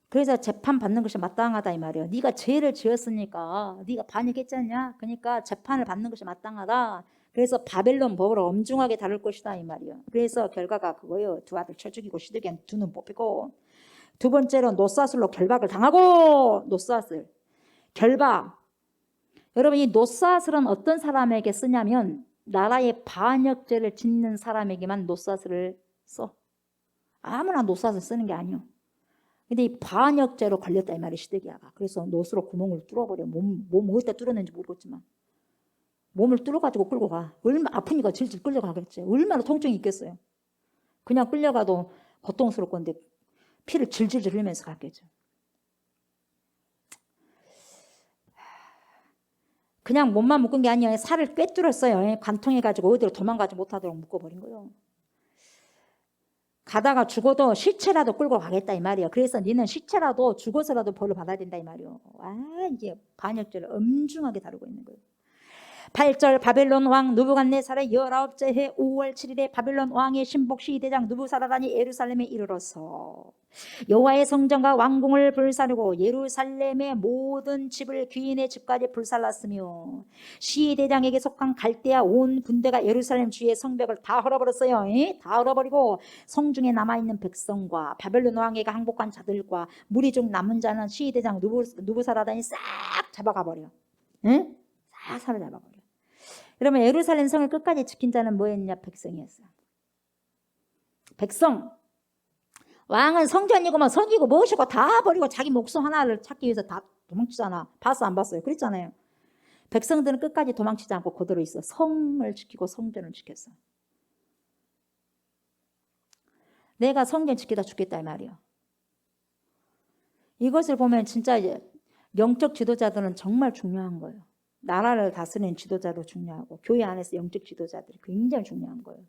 Speaker 1: 그래서 재판 받는 것이 마땅하다 이 말이에요. 네가 죄를 지었으니까 네가 반역했잖냐. 그러니까 재판을 받는 것이 마땅하다. 그래서 바벨론 법을 엄중하게 다룰 것이다 이 말이에요. 그래서 결과가 그거예요. 두 아들 쳐 죽이고 시드기야 두 눈 뽑히고 두 번째로 노사슬로 결박을 당하고 노사슬 결박. 여러분 이 노사슬은 어떤 사람에게 쓰냐면 나라의 반역죄를 짓는 사람에게만 노사슬을 써. 아무나 노사슬 쓰는 게 아니에요. 근데 이 반역죄로 걸렸다 이 말이에요 시드기야가. 그래서 노스로 구멍을 뚫어버려. 몸 어디다 뚫었는지 모르겠지만 몸을 뚫어가지고 끌고 가. 얼마나 아프니까 질질 끌려가겠지. 얼마나 통증이 있겠어요. 그냥 끌려가도 고통스러울 건데 피를 질질 흘리면서 갔겠죠. 그냥 몸만 묶은 게 아니라 살을 꿰뚫었어요. 관통해가지고 어디로 도망가지 못하도록 묶어버린 거예요. 가다가 죽어도 시체라도 끌고 가겠다 이 말이에요. 그래서 니는 시체라도 죽어서라도 벌을 받아야 된다 이 말이에요. 이게 반역죄를 엄중하게 다루고 있는 거예요. 8절 바벨론 왕 느부갓네살의 19째 해 5월 7일에 바벨론 왕의 신복 시대장 느부사라단이 예루살렘에 이르러서 여호와의 성전과 왕궁을 불사르고 예루살렘의 모든 집을 귀인의 집까지 불살랐으며 시대장에게 속한 갈대아 온 군대가 예루살렘 주위의 성벽을 다 헐어버렸어요. 다 헐어버리고 성중에 남아있는 백성과 바벨론 왕에게 항복한 자들과 무리 중 남은 자는 시대장 느부사라단이 싹 잡아가 버려. 싹 사로잡아버려. 그러면 예루살렘 성을 끝까지 지킨 자는 뭐였냐? 백성이었어. 백성. 왕은 성전이고 뭐 성이고 무엇이고 다 버리고 자기 목숨 하나를 찾기 위해서 다 도망치잖아. 봤어 안 봤어요? 그랬잖아요. 백성들은 끝까지 도망치지 않고 그대로 있어. 성을 지키고 성전을 지켰어. 내가 성전 지키다 죽겠다 이 말이야. 이것을 보면 진짜 이제 영적 지도자들은 정말 중요한 거예요. 나라를 다스리는 지도자도 중요하고 교회 안에서 영적 지도자들이 굉장히 중요한 거예요.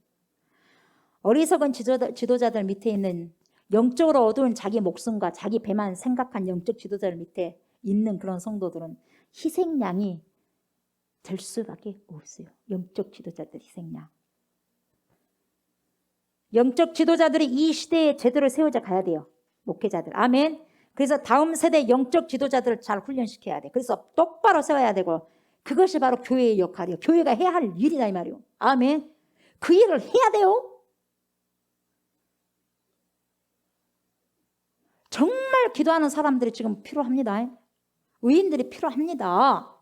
Speaker 1: 어리석은 지도자들 밑에 있는 영적으로 어두운 자기 목숨과 자기 배만 생각한 영적 지도자들 밑에 있는 그런 성도들은 희생양이 될 수밖에 없어요. 영적 지도자들 희생양. 영적 지도자들이 이 시대에 제대로 세워져 가야 돼요. 목회자들. 아멘. 그래서 다음 세대 영적 지도자들을 잘 훈련시켜야 돼. 그래서 똑바로 세워야 되고 그것이 바로 교회의 역할이에요. 교회가 해야 할 일이다 이 말이에요. 아멘. 그 일을 해야 돼요. 정말 기도하는 사람들이 지금 필요합니다. 의인들이 필요합니다.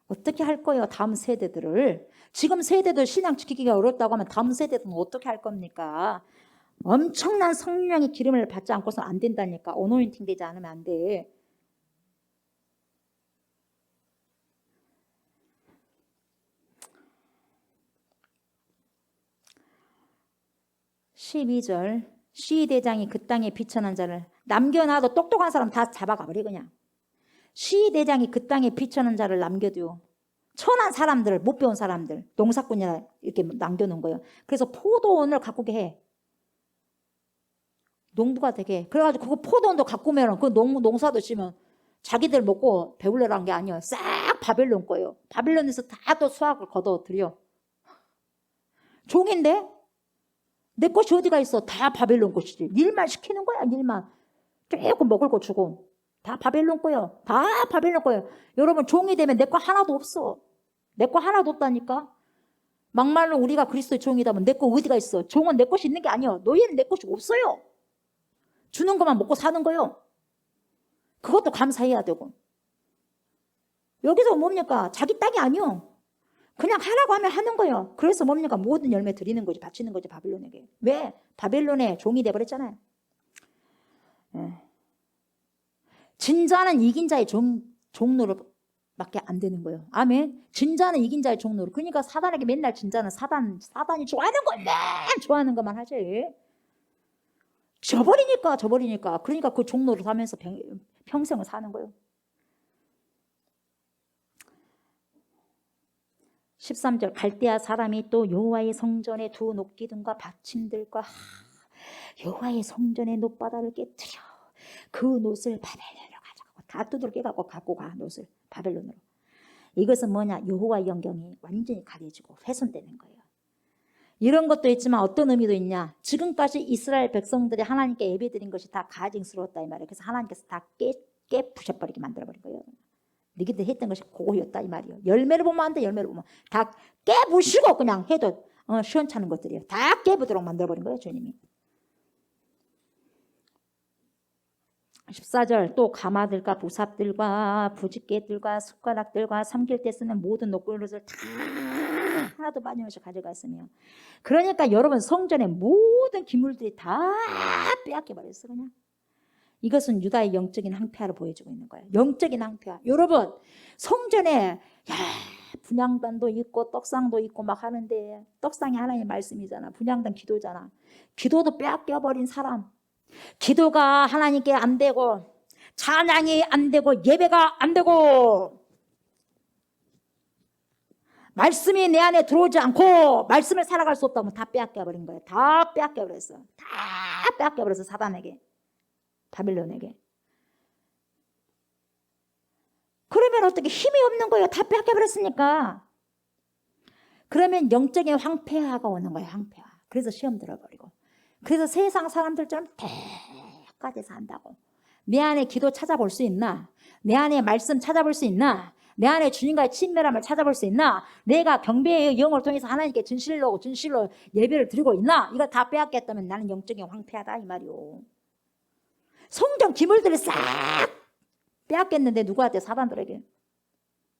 Speaker 1: 어떻게 할 거예요? 다음 세대들을. 지금 세대들 신앙 지키기가 어렵다고 하면 다음 세대들은 어떻게 할 겁니까? 엄청난 성령의 기름을 받지 않고서는 안 된다니까. 어노인팅 되지 않으면 안 돼. (12절) 시대장이 그 땅에 비천한 자를 남겨놔도 똑똑한 사람 다 잡아가 버려 그냥. 시대장이 그 땅에 비천한 자를 남겨둬. 천한 사람들, 못 배운 사람들, 농사꾼이나 이렇게 남겨놓은 거예요. 그래서 포도원을 가꾸게 해. 농부가 되게. 그래가지고 그거 포도원도 가꾸면 그 농사도 지면 자기들 먹고 배울래라는 게 아니에요. 싹 바벨론 거예요. 바벨론에서 다 또 수확을 거둬들여. 종인데 내 것이 어디가 있어? 다 바벨론 것이지. 일만 시키는 거야. 일만. 조금 먹을 거 주고. 다 바벨론 거예요. 다 바벨론 거예요. 여러분 종이 되면 내 거 하나도 없어. 내 거 하나도 없다니까. 막말로 우리가 그리스도의 종이다면 내 거 어디가 있어? 종은 내 것이 있는 게 아니에요. 너희는 내 것이 없어요. 주는 것만 먹고 사는 거예요. 그것도 감사해야 되고. 여기서 뭡니까? 자기 땅이 아니요. 그냥 하라고 하면 하는 거예요. 그래서 뭡니까? 모든 열매 드리는 거지. 바치는 거지. 바벨론에게. 왜? 바벨론의 종이 돼버렸잖아요. 진자는 이긴 자의 종로로밖에 안 되는 거예요. 아멘. 진자는 이긴 자의 종로로. 그러니까 사단에게 맨날 진자는 사단이 좋아하는 걸 맨 좋아하는 것만 하지. 져버리니까. 그러니까 그 종로를 사면서 평생을 사는 거예요. 13절 갈대아 사람이 또 여호와의 성전의 두 녹기둥과 받침들과 여호와의 성전의 놋바다를 깨뜨려 그 놋을 바벨론으로 가져가고 다 두드러 깨갖고 갖고 가 놋을 바벨론으로. 이것은 뭐냐? 여호와의 영광이 완전히 가려지고 훼손되는 거예요. 이런 것도 있지만 어떤 의미도 있냐? 지금까지 이스라엘 백성들이 하나님께 예배드린 것이 다 가증스러웠다 이 말이에요. 그래서 하나님께서 다 깨부셔버리게 만들어버린 거예요. 너희들 했던 것이 그거였다 이 말이에요. 열매를 보면 안 돼. 열매를 보면 다 깨부시고 그냥 해도 시원찮은 것들이에요. 다 깨부도록 만들어버린 거예요. 주님이. 14절 또 가마들과 부삽들과 부집개들과 숟가락들과 삼킬 때 쓰는 모든 녹그릇을 다 하나도 빠짐없이 가져갔으며. 그러니까 여러분 성전의 모든 기물들이 다 빼앗겨 버렸어 그냥. 이것은 유다의 영적인 항폐화를 보여주고 있는 거예요. 영적인 항폐화. 여러분 성전에 분향단도 있고 떡상도 있고 막 하는데 떡상이 하나님의 말씀이잖아. 분향단 기도잖아. 기도도 빼앗겨버린 사람. 기도가 하나님께 안 되고 찬양이 안 되고 예배가 안 되고 말씀이 내 안에 들어오지 않고 말씀을 살아갈 수 없다면 다 빼앗겨버린 거예요. 다 빼앗겨버렸어. 다 빼앗겨버렸어. 사단에게, 바빌론에게. 그러면 어떻게 힘이 없는 거예요. 다 빼앗겨버렸으니까. 그러면 영적인 황폐화가 오는 거예요. 황폐화. 그래서 시험 들어버리고. 그래서 세상 사람들처럼 대까지 산다고. 내 안에 기도 찾아볼 수 있나? 내 안에 말씀 찾아볼 수 있나? 내 안에 주님과의 친밀함을 찾아볼 수 있나? 내가 경배의 영을 통해서 하나님께 진실로 예배를 드리고 있나? 이거 다 빼앗겼다면 나는 영적인 황폐하다 이 말이오. 성전 기물들을 싹 빼앗겼는데 누구한테? 사단들에게.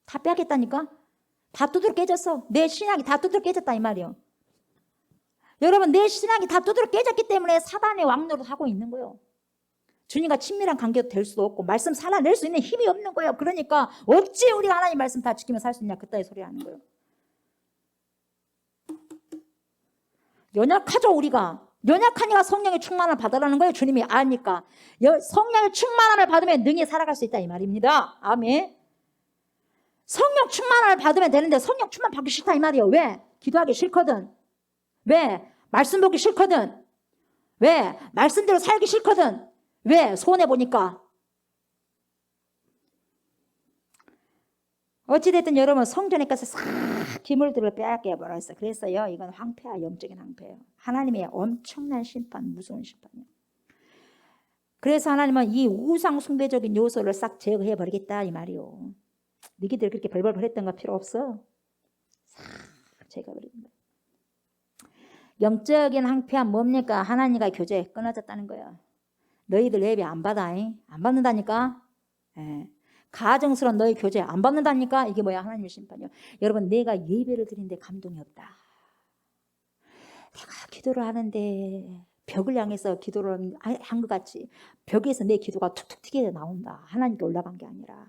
Speaker 1: 다 빼앗겼다니까? 다 두드러 깨졌어. 내 신앙이 다 두드러 깨졌다 이 말이오. 여러분 내 신앙이 다 두드러 깨졌기 때문에 사단의 왕노릇 하고 있는 거예요. 주님과 친밀한 관계도 될 수도 없고 말씀 살아낼 수 있는 힘이 없는 거예요. 그러니까 어찌 우리가 하나님 말씀 다 지키며 살 수 있냐 그따위 소리 하는 거예요. 연약하죠 우리가. 연약하니까 성령의 충만을 받으라는 거예요. 주님이 아니까. 성령의 충만함을 받으면 능히 살아갈 수 있다 이 말입니다. 아멘. 성령 충만함을 받으면 되는데 성령 충만 받기 싫다 이 말이에요. 왜? 기도하기 싫거든. 왜? 말씀 보기 싫거든. 왜? 말씀대로 살기 싫거든. 왜? 손해보니까. 어찌됐든 여러분 성전에 가서 싹 기물들을 빼앗겨버렸어요. 그랬어요. 이건 황폐야. 영적인 황폐예요. 하나님의 엄청난 심판, 무서운 심판이에요. 그래서 하나님은 이 우상 숭배적인 요소를 싹 제거해버리겠다 이 말이요. 너희들 그렇게 벌벌 했던 거 필요 없어. 싹 제거해버리는 거예요. 영적인 황폐한 뭡니까? 하나님과 교제 끊어졌다는 거예요. 너희들 예배 안 받아. 안 받는다니까. 예. 가정스러운 너희 교제 안 받는다니까. 이게 뭐야? 하나님의 심판이요. 여러분 내가 예배를 드리는데 감동이 없다. 내가 기도를 하는데 벽을 향해서 기도를 한 것 같이 벽에서 내 기도가 툭툭 튀게 나온다. 하나님께 올라간 게 아니라.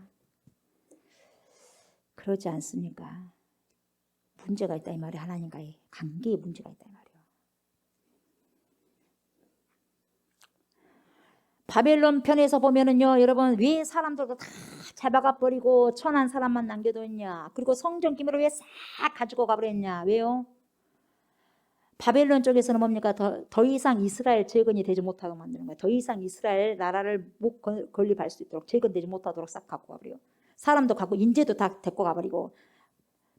Speaker 1: 그러지 않습니까? 문제가 있다 이 말이에요. 하나님과의 관계에 문제가 있다 이 말이에요. 바벨론 편에서 보면은요, 여러분 왜 사람들도 다 잡아가 버리고 천한 사람만 남겨뒀냐? 그리고 성전 기물을 왜 싹 가지고 가버렸냐? 왜요? 바벨론 쪽에서는 뭡니까? 더 이상 이스라엘 재건이 되지 못하게 만드는 거예요. 더 이상 이스라엘 나라를 못 건립할 수 있도록 재건되지 못하도록 싹 갖고 가버려요. 사람도 갖고 인재도 다 데리고 가버리고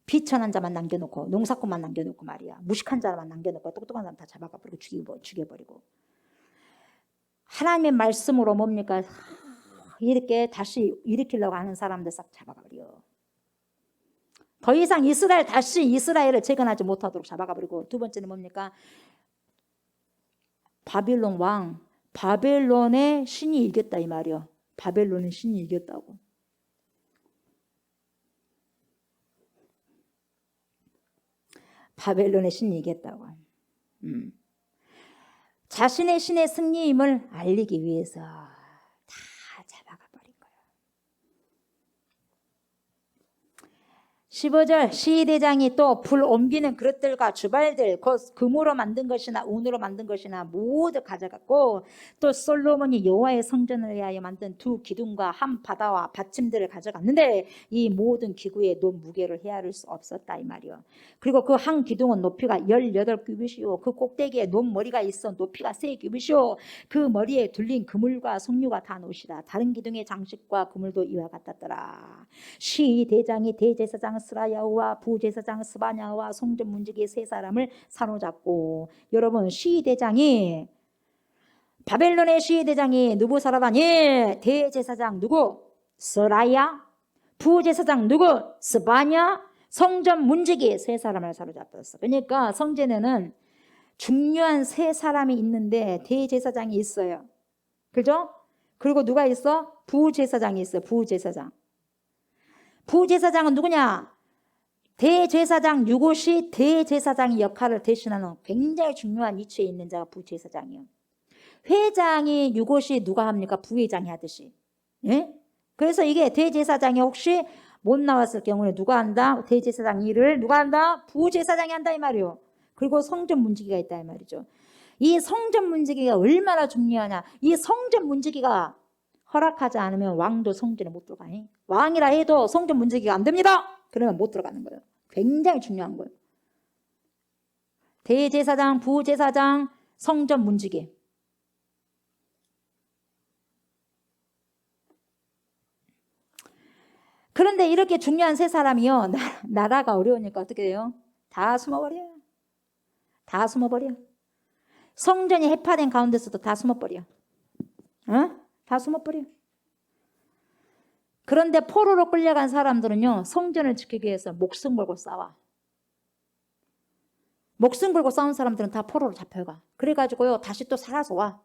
Speaker 1: 비천한 자만 남겨놓고 농사꾼만 남겨놓고 말이야. 무식한 자만 남겨놓고 똑똑한 사람 다 잡아가버리고 죽여버리고. 하나님의 말씀으로 뭡니까? 이렇게 다시 일으키려고 하는 사람들 싹 잡아가버려. 더 이상 다시 이스라엘을 재건하지 못하도록 잡아가버리고. 두 번째는 뭡니까? 바빌론 왕, 바벨론의 신이 이겼다 이 말이요. 바벨론의 신이 이겼다고. 바벨론의 신이 이겼다고. 자신의 신의 승리임을 알리기 위해서 다 잡아가 버린 거예요. 15절 시대장이 또 불 옮기는 그릇들과 주발들 곧 금으로 만든 것이나 운으로 만든 것이나 모두 가져갔고 또 솔로몬이 여호와의 성전을 위하여 만든 두 기둥과 한 바다와 받침들을 가져갔는데 이 모든 기구에 논 무게를 헤아릴 수 없었다 이 말이요. 그리고 그 한 기둥은 높이가 18규빗이요 그 꼭대기에 논 머리가 있어 높이가 3규빗이요 그 머리에 둘린 그물과 석류가 다 노시라. 다른 기둥의 장식과 그물도 이와 같았더라. 시대장이 대제사장 스라야와 부제사장 스바냐와 성전 문지기 세 사람을 사로잡고. 여러분 시대장이 바벨론의 시대장이 느부사라다니 대제사장 누구? 스라야. 부제사장 누구? 스바냐. 성전 문지기 세 사람을 사로잡았어. 그러니까 성전에는 중요한 세 사람이 있는데 대제사장이 있어요. 그죠? 그리고 누가 있어? 부제사장이 있어. 부제사장. 부제사장은 누구냐? 대제사장 유곳이 대제사장의 역할을 대신하는 굉장히 중요한 위치에 있는 자가 부제사장이에요. 회장이 유곳이 누가 합니까? 부회장이 하듯이. 예? 그래서 이게 대제사장이 혹시 못 나왔을 경우에 누가 한다? 대제사장 일을 누가 한다? 부제사장이 한다 이 말이요. 그리고 성전 문지기가 있다 이 말이죠. 이 성전 문지기가 얼마나 중요하냐. 이 성전 문지기가 허락하지 않으면 왕도 성전에 못 들어가니. 왕이라 해도 성전 문지기가 안 됩니다. 그러면 못 들어가는 거예요. 굉장히 중요한 거예요. 대제사장, 부제사장, 성전 문지기. 그런데 이렇게 중요한 세 사람이요. 나라가 어려우니까 어떻게 돼요? 다 숨어버려요. 다 숨어버려. 성전이 해파된 가운데서도 다 숨어버려. 다 숨어버려. 그런데 포로로 끌려간 사람들은요. 성전을 지키기 위해서 목숨 걸고 싸워. 목숨 걸고 싸운 사람들은 다 포로로 잡혀가. 그래가지고요. 다시 또 살아서 와.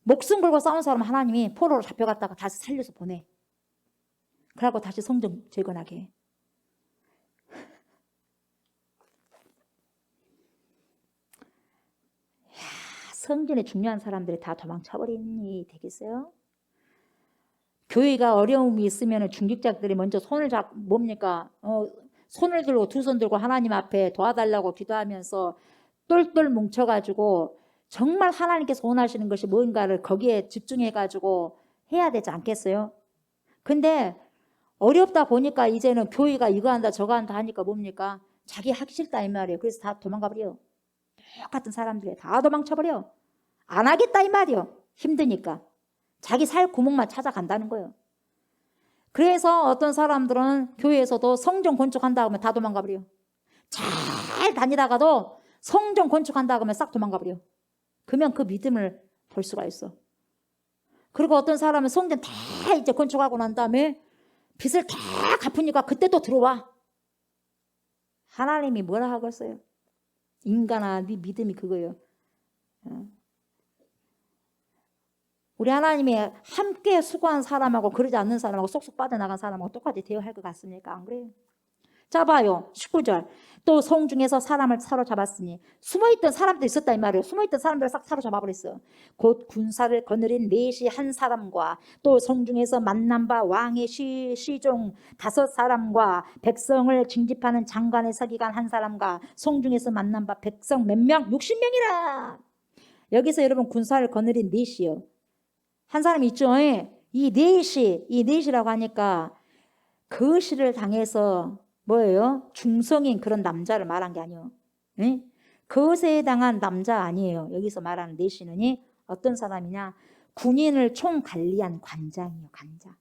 Speaker 1: 목숨 걸고 싸운 사람 하나님이 포로로 잡혀갔다가 다시 살려서 보내. 그러고 다시 성전 재건하게 해. 성전에 중요한 사람들이 다 도망쳐버리니 되겠어요? 교회가 어려움이 있으면 중직자들이 먼저 손을 잡고 뭡니까? 손을 들고 두 손 들고 하나님 앞에 도와달라고 기도하면서 똘똘 뭉쳐가지고 정말 하나님께서 원하시는 것이 뭔가를 거기에 집중해가지고 해야 되지 않겠어요? 근데 어렵다 보니까 이제는 교회가 이거 한다 저거 한다 하니까 뭡니까? 자기 하기 싫다 이 말이에요. 그래서 다 도망가버려. 똑같은 사람들이 다 도망쳐버려. 안 하겠다 이 말이요. 힘드니까. 자기 살 구멍만 찾아간다는 거예요. 그래서 어떤 사람들은 교회에서도 성전 건축한다 하면 다 도망가버려. 잘 다니다가도 성전 건축한다 하면 싹 도망가버려. 그러면 그 믿음을 볼 수가 있어. 그리고 어떤 사람은 성전 다 이제 건축하고 난 다음에 빚을 다 갚으니까 그때 또 들어와. 하나님이 뭐라 하겠어요? 인간아, 네 믿음이 그거예요. 우리 하나님이 함께 수고한 사람하고 그러지 않는 사람하고 쏙쏙 빠져나간 사람하고 똑같이 대우할 것 같습니까? 안 그래요? 자 봐요. 19절. 또 성중에서 사람을 사로잡았으니 숨어있던 사람도 있었다 이 말이에요. 숨어있던 사람들을 싹 사로잡아버렸어. 곧 군사를 거느린 넷이 한 사람과 또 성중에서 만난 바 왕의 시종 5사람과 백성을 징집하는 장관의 서기관 한 사람과 성중에서 만난 바 백성 몇 명? 60명이라. 여기서 여러분 군사를 거느린 넷이요. 한 사람이 있죠. 이 넷이라고 하니까 거실을 당해서 뭐예요? 중성인 그런 남자를 말한 게 아니에요. 거세에 당한 남자 아니에요. 여기서 말하는 넷이는 어떤 사람이냐? 군인을 총 관리한 관장이에요. 관장.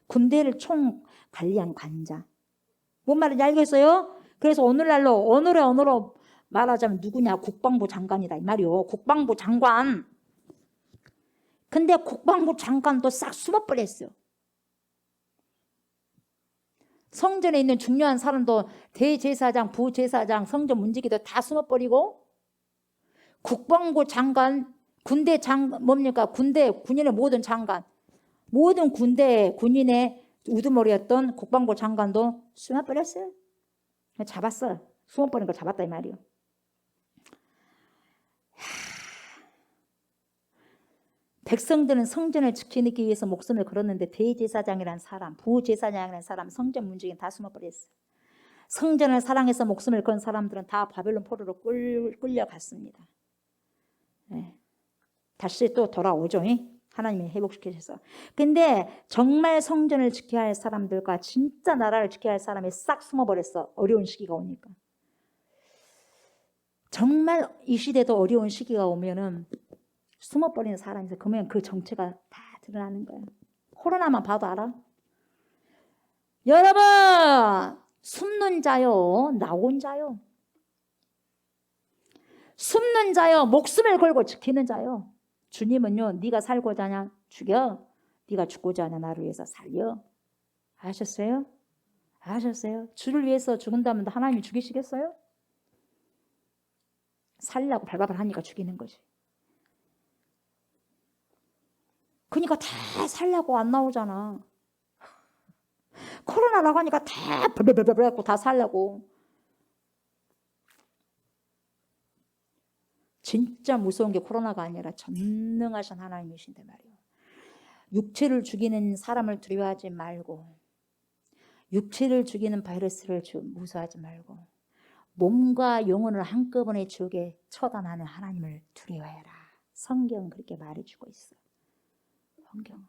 Speaker 1: 군대를 총 관리한 관장. 뭔 말인지 알겠어요? 그래서 오늘의 언어로 말하자면 누구냐? 국방부 장관이다 이 말이요. 국방부 장관. 근데 국방부 장관도 싹 숨어버렸어요. 성전에 있는 중요한 사람도 대제사장, 부제사장, 성전 문지기도 다 숨어버리고 국방부 장관, 군대 장관 뭡니까? 군인의 모든 장관, 모든 군인의 우두머리였던 국방부 장관도 숨어버렸어요. 잡았어요. 숨어버린 걸 잡았다 이 말이에요. 백성들은 성전을 지키기 위해서 목숨을 걸었는데 대제사장이라는 사람, 부제사장이라는 사람, 성전 문지기는 다 숨어버렸어요. 성전을 사랑해서 목숨을 건 사람들은 다 바벨론 포로로 끌려갔습니다. 네. 다시 또 돌아오죠. 하나님이 회복시키셔서. 근데 정말 성전을 지켜야 할 사람들과 진짜 나라를 지켜야 할 사람이 싹 숨어버렸어. 어려운 시기가 오니까. 정말 이 시대도 어려운 시기가 오면은 숨어버리는 사람이 있어요. 그러면 그 정체가 다 드러나는 거예요. 코로나만 봐도 알아? 여러분, 숨는 자요, 나온 자요. 숨는 자요, 목숨을 걸고 지키는 자요. 주님은요, 네가 살고자 하냐 죽여, 네가 죽고자 하냐 나를 위해서 살려. 아셨어요? 아셨어요? 주를 위해서 죽는다면 하나님이 죽이시겠어요? 살려고 발발을 하니까 죽이는 거지. 그러니까 다 살려고 안 나오잖아. 코로나라고 하니까 다 벌벌벌벌 갖고 다 살려고. 진짜 무서운 게 코로나가 아니라 전능하신 하나님이신데 말이에요. 육체를 죽이는 사람을 두려워하지 말고 육체를 죽이는 바이러스를 무서워하지 말고 몸과 영혼을 한꺼번에 죽게 처단하는 하나님을 두려워해라. 성경은 그렇게 말해주고 있어. 성경은.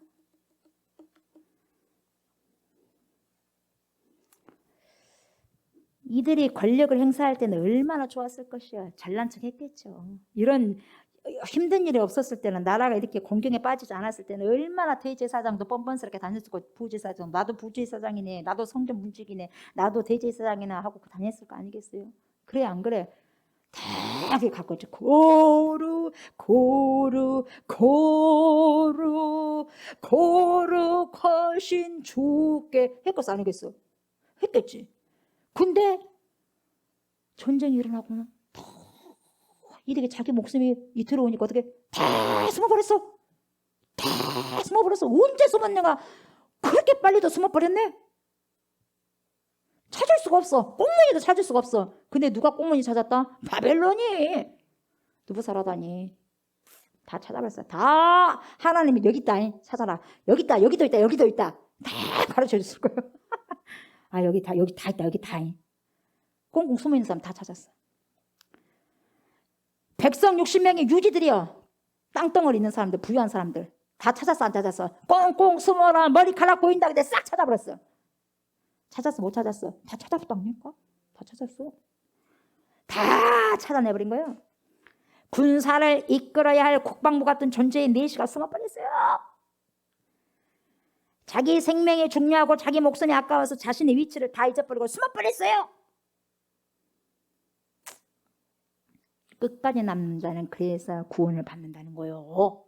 Speaker 1: 이들이 권력을 행사할 때는 얼마나 좋았을 것이야. 잘난 척 했겠죠. 이런 힘든 일이 없었을 때는, 나라가 이렇게 공경에 빠지지 않았을 때는 얼마나 대제사장도 뻔뻔스럽게 다녔을 거. 부제사장, 나도 부제사장이네, 나도 성전 문직이네, 나도 대제사장이나 하고 다녔을 거 아니겠어요? 그래 안 그래? 다게 갖고 있죠. 고루 거룩하신 주께 했겠어 아니겠어? 했겠지. 근데 전쟁이 일어나고는 이렇게 자기 목숨이 이틀 오니까 어떻게 다 숨어버렸어. 다 숨어버렸어. 언제 숨었냐가 그렇게 빨리도 숨어버렸네. 찾을 수가 없어. 꽁무니도 찾을 수가 없어. 근데 누가 꽁무니 찾았다? 바벨론이. 느부사라다니 다 찾아봤어. 다 하나님이 여기 있다 찾아라. 여기 있다, 여기도 있다, 여기도 있다. 다 가르쳐 줬을 거예요. 아 여기 다 있다, 여기 다. 꽁꽁 숨어 있는 사람 다 찾았어. 백성 60명의 유지들이요. 땅덩어리 있는 사람들, 부유한 사람들 다 찾았어 안 찾았어? 꽁꽁 숨어라, 머리카락 보인다. 근데 싹 찾아버렸어. 찾았어 못 찾았어? 다 찾았다니까. 다 찾았어. 다 찾아내버린 거예요. 군사를 이끌어야 할 국방부 같은 존재의 내시가 숨어버렸어요. 자기 생명이 중요하고 자기 목숨이 아까워서 자신의 위치를 다 잊어버리고 숨어버렸어요. 끝까지 남는 자는 그래서 구원을 받는다는 거예요.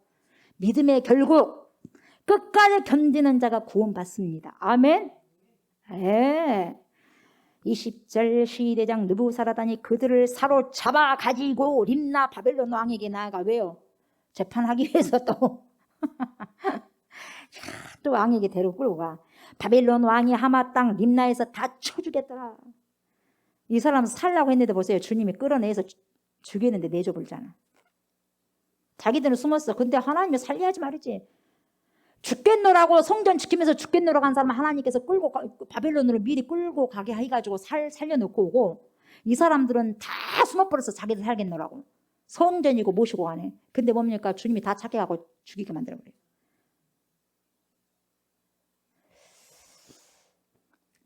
Speaker 1: 믿음의 결국 끝까지 견디는 자가 구원받습니다. 아멘. 예. 20절 시대장 느부사라다니 그들을 사로잡아 가지고 림나 바벨론 왕에게 나아가. 왜요? 재판하기 위해서 또 왕에게 데리고 끌고 가. 바벨론 왕이 하마 땅 림나에서 다 쳐주겠더라. 이 사람 살라고 했는데 보세요. 주님이 끌어내서 죽였는데 내줘버리잖아. 자기들은 숨었어. 근데 하나님이 살려야지 말이지. 죽겠노라고 성전 지키면서 죽겠노라고 한 사람은 하나님께서 끌고 바벨론으로 미리 끌고 가게 해가지고 살려놓고 오고, 이 사람들은 다 숨어버려서 자기들 살겠노라고 성전이고 모시고 가네. 근데 뭡니까? 주님이 다 찾게 하고 죽이게 만들어버려요.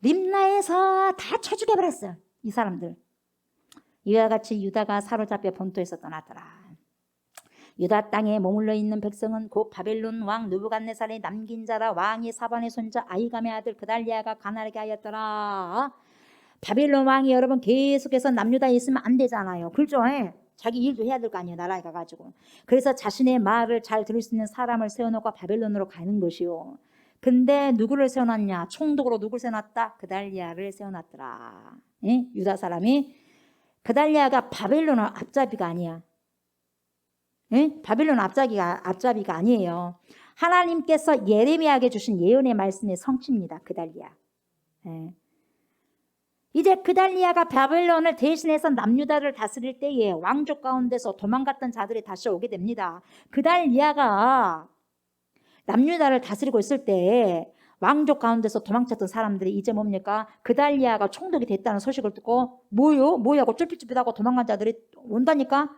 Speaker 1: 림나에서 다 쳐 죽여버렸어 이 사람들. 이와 같이 유다가 사로잡혀 본토에서 떠나더라. 유다 땅에 머물러 있는 백성은 곧 바벨론 왕 느부갓네살의 남긴 자라. 왕이 사반의 손자 아히감의 아들 그달리아가 가난하게 하였더라. 바벨론 왕이 여러분 계속해서 남유다에 있으면 안 되잖아요. 그렇죠? 자기 일도 해야 될 거 아니에요. 나라에 가가지고. 그래서 자신의 말을 잘 들을 수 있는 사람을 세워놓고 바벨론으로 가는 것이요. 근데 누구를 세워놨냐? 총독으로 누구를 세워놨다? 그달리아를 세워놨더라. 유다 사람이. 그달리아가 바벨론의 앞잡이가 아니야. 바벨론 앞잡이가 아니에요. 하나님께서 예레미야에게 주신 예언의 말씀의 성취입니다. 그달리아. 이제 그달리아가 바벨론을 대신해서 남유다를 다스릴 때에 왕족 가운데서 도망갔던 자들이 다시 오게 됩니다. 그달리아가 남유다를 다스리고 있을 때 왕족 가운데서 도망쳤던 사람들이 이제 뭡니까? 그달리아가 총독이 됐다는 소식을 듣고 뭐야고 쫄깃쫄깃하고 도망간 자들이 온다니까.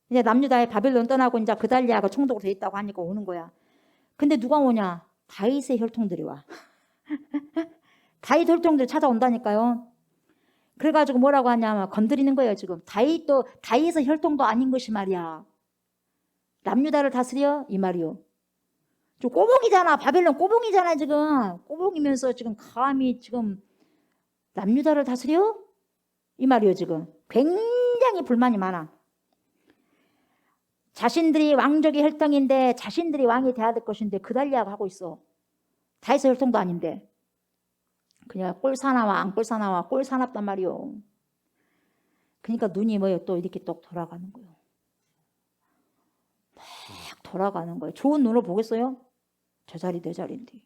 Speaker 1: 이제 남유다의 바벨론 떠나고 이제 그달리아가 총독으로 돼 있다고 하니까 오는 거야. 근데 누가 오냐? 다윗의 혈통들이 와. 다윗 혈통들이 찾아온다니까요. 그래가지고 뭐라고 하냐면 건드리는 거예요 지금. 다윗의 혈통도 아닌 것이 말이야. 남유다를 다스려? 이 말이요. 저 꼬봉이잖아. 바벨론 꼬봉이잖아 지금. 꼬봉이면서 지금 감히 지금 남유다를 다스려? 이 말이요 지금. 굉장히 불만이 많아. 자신들이 왕족의 혈통인데 자신들이 왕이 돼야 될 것인데 그달리아가 하고 있어. 다윗의 혈통도 아닌데. 그냥 꼴사나와 안 꼴사나와 꼴사납단 말이요. 그러니까 눈이 뭐예요? 또 이렇게 또 돌아가는 거예요. 막 돌아가는 거예요. 좋은 눈을 보겠어요? 저 자리 내 자리인데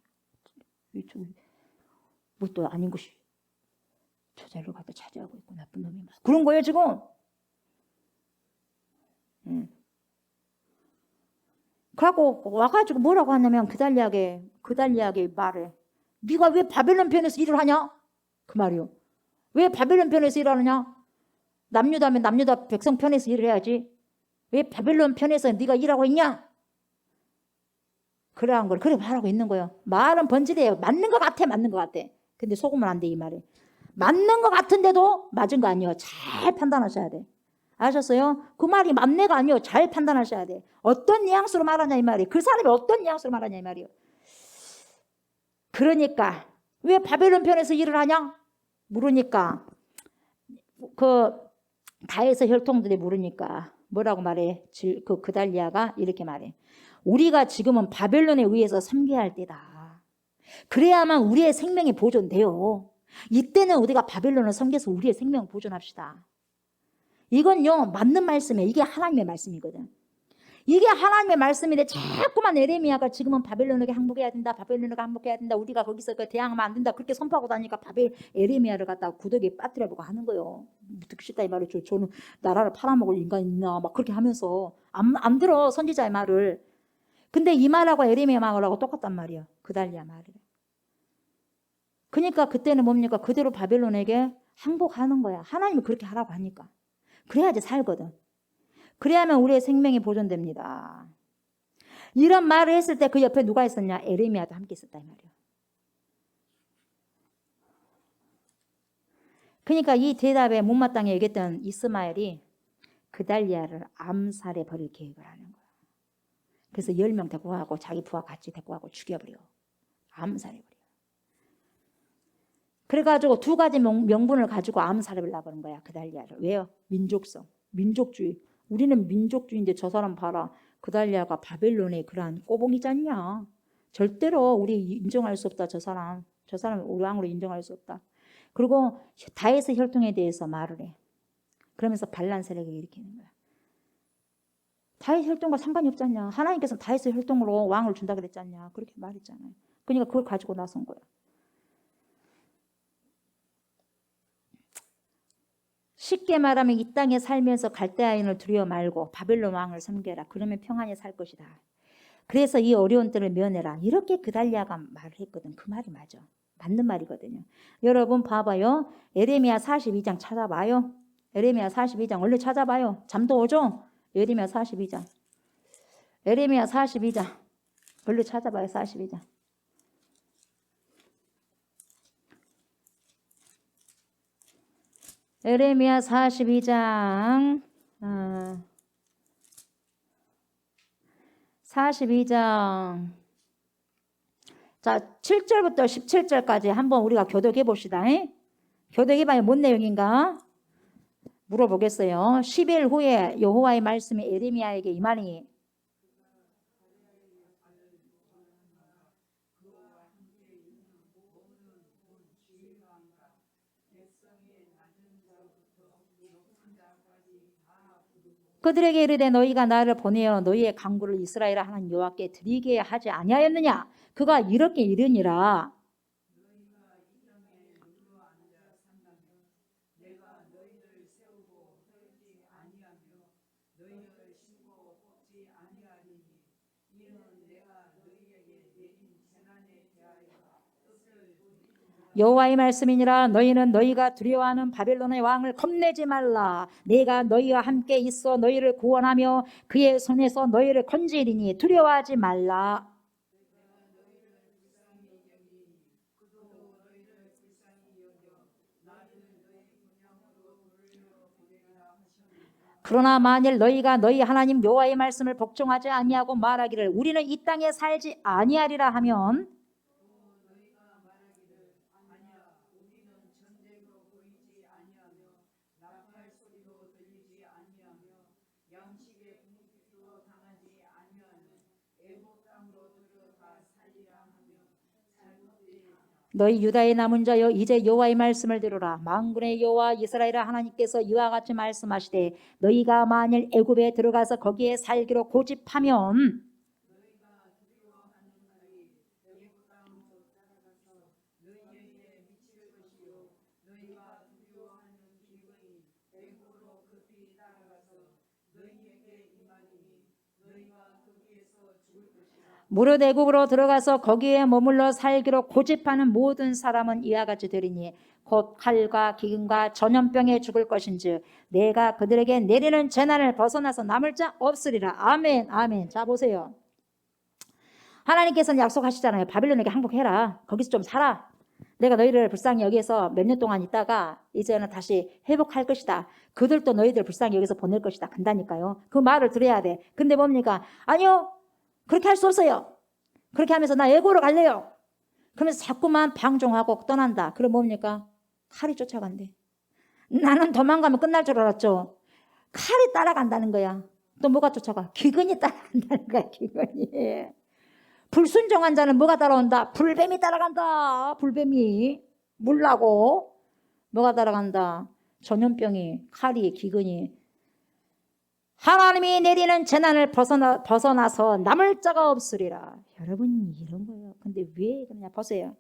Speaker 1: 뭐 또 아닌 것이 저 자리로 갖다 차지하고 있고 나쁜 놈이 막 그런 거예요 지금. 그래갖고 와가지고 뭐라고 하냐면 그달리아게 말해. 네가 왜 바벨론 편에서 일을 하냐? 그 말이요. 왜 바벨론 편에서 일하느냐? 남유다면 남유다 백성 편에서 일을 해야지. 왜 바벨론 편에서 네가 일하고 있냐? 그러한 걸 그래 말하고 있는 거예요. 말은 번지대요. 맞는 것 같아, 맞는 것 같아. 근데 속으면 안 돼, 이 말이. 맞는 것 같은데도 맞은 거 아니에요. 잘 판단하셔야 돼. 아셨어요? 그 말이 맞네가 아니에요. 잘 판단하셔야 돼. 어떤 뉘앙스로 말하냐 이 말이에요. 그 사람이 어떤 뉘앙스로 말하냐 이 말이에요. 그러니까 왜 바벨론 편에서 일을 하냐? 물으니까 그 다에서 혈통들이 물으니까 뭐라고 말해? 그 그달리아가 이렇게 말해. 우리가 지금은 바벨론에 의해서 섬겨야 할 때다. 그래야만 우리의 생명이 보존돼요. 이때는 우리가 바벨론을 섬겨서 우리의 생명을 보존합시다. 이건요 맞는 말씀이에요. 이게 하나님의 말씀이거든. 이게 하나님의 말씀인데 자꾸만 에레미야가 지금은 바벨론에게 항복해야 된다. 바벨론에게 항복해야 된다. 우리가 거기서 그 대항하면 안 된다. 그렇게 선포하고 다니까 에레미야를 갖다가 구더기에 빠뜨려보고 하는 거예요. 듣기 싫다 이 말을 저는 나라를 팔아먹을 인간이 있나 막 그렇게 하면서 안 들어 선지자의 말을. 근데 이 말하고 에레미야 말하고 똑같단 말이에요. 그달리아 말을. 그러니까 그때는 뭡니까? 그대로 바벨론에게 항복하는 거야. 하나님이 그렇게 하라고 하니까. 그래야지 살거든. 그래야만 우리의 생명이 보존됩니다. 이런 말을 했을 때 그 옆에 누가 있었냐? 에레미야도 함께 있었다 이 말이에요. 그러니까 이 대답에 못마땅히 얘기했던 이스마엘이 그달리아를 암살해 버릴 계획을 하는 거야. 그래서 10명 데리고 가고 자기 부하 같이 데리고 가고 죽여버려. 암살해버려. 그래가지고 두 가지 명분을 가지고 암살을 하려는 거야. 그달리아를. 왜요? 민족성, 민족주의. 우리는 민족주의인데 저 사람 봐라. 그달리아가 바벨론의 그러한 꼬봉이지 않냐. 절대로 우리 인정할 수 없다. 저 사람 우리 왕으로 인정할 수 없다. 그리고 다윗의 혈통에 대해서 말을 해. 그러면서 반란 세력을 일으키는 거야. 다윗 혈통과 상관이 없지 않냐. 하나님께서 다윗의 혈통으로 왕을 준다 그랬지 않냐. 그렇게 말했잖아요. 그러니까 그걸 가지고 나선 거야. 쉽게 말하면 이 땅에 살면서 갈대아인을 두려워 말고 바벨론 왕을 섬겨라. 그러면 평안히 살 것이다. 그래서 이 어려운 때를 면해라. 이렇게 그달리아가 말을 했거든. 그 말이 맞아. 맞는 말이거든요. 여러분 봐봐요. 에레미야 42장 찾아봐요. 에레미야 42장 얼른 찾아봐요. 잠도 오죠? 에레미야 42장. 에레미야 42장 얼른 찾아봐요. 42장. 에레미야 42장 42장 자 7절부터 17절까지 한번 우리가 교독해 봅시다. 교독해봐요. 뭔 내용인가? 물어보겠어요. 10일 후에 여호와의 말씀이 에레미야에게 임하니 그들에게 이르되 너희가 나를 보내어 너희의 강구를 이스라엘 하나님 여호와께 드리게 하지 아니하였느냐? 그가 이렇게 이르니라. 여호와의 말씀이니라. 너희는 너희가 두려워하는 바벨론의 왕을 겁내지 말라. 내가 너희와 함께 있어 너희를 구원하며 그의 손에서 너희를 건지리니 두려워하지 말라. 그러나 만일 너희가 너희 하나님 여호와의 말씀을 복종하지 아니하고 말하기를 우리는 이 땅에 살지 아니하리라 하면 너희 유다의 남은 자여 이제 여호와의 말씀을 들으라. 만군의 여호와 이스라엘 하나님께서 이와 같이 말씀하시되 너희가 만일 애굽에 들어가서 거기에 살기로 고집하면 무릇 애굽으로 들어가서 거기에 머물러 살기로 고집하는 모든 사람은 이와 같이 되리니 곧 칼과 기근과 전염병에 죽을 것인즉 내가 그들에게 내리는 재난을 벗어나서 남을 자 없으리라. 아멘. 아멘. 자 보세요. 하나님께서는 약속하시잖아요. 바빌론에게 항복해라. 거기서 좀 살아. 내가 너희를 불쌍히 여기서 몇 년 동안 있다가 이제는 다시 회복할 것이다. 그들도 너희들 불쌍히 여기서 보낼 것이다. 간다니까요. 그 말을 들어야 돼. 근데 뭡니까? 아니요. 그렇게 할 수 없어요. 그렇게 하면서 나 애고로 갈래요. 그러면서 자꾸만 방종하고 떠난다. 그럼 뭡니까? 칼이 쫓아간대. 나는 도망가면 끝날 줄 알았죠. 칼이 따라간다는 거야. 또 뭐가 쫓아가? 기근이 따라간다는 거야. 기근이. 불순종한 자는 뭐가 따라온다? 불뱀이 따라간다. 불뱀이. 물라고. 뭐가 따라간다? 전염병이, 칼이, 기근이. 하나님이 내리는 재난을 벗어나서 남을 자가 없으리라. 여러분 이런 거예요. 근데 왜 그러냐 보세요.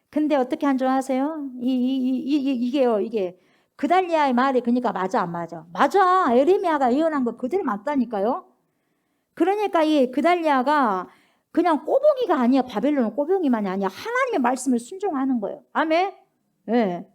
Speaker 1: 근데 어떻게 한 줄 아세요? 이게요. 이게 그달리아의 말이 그러니까 맞아 안 맞아? 맞아. 에레미야가 예언한 거 그대로 맞다니까요. 그러니까 이 그달리아가 그냥 꼬봉이가 아니야. 바벨론은 꼬봉이만이 아니야. 하나님의 말씀을 순종하는 거예요. 아멘. 예. 네.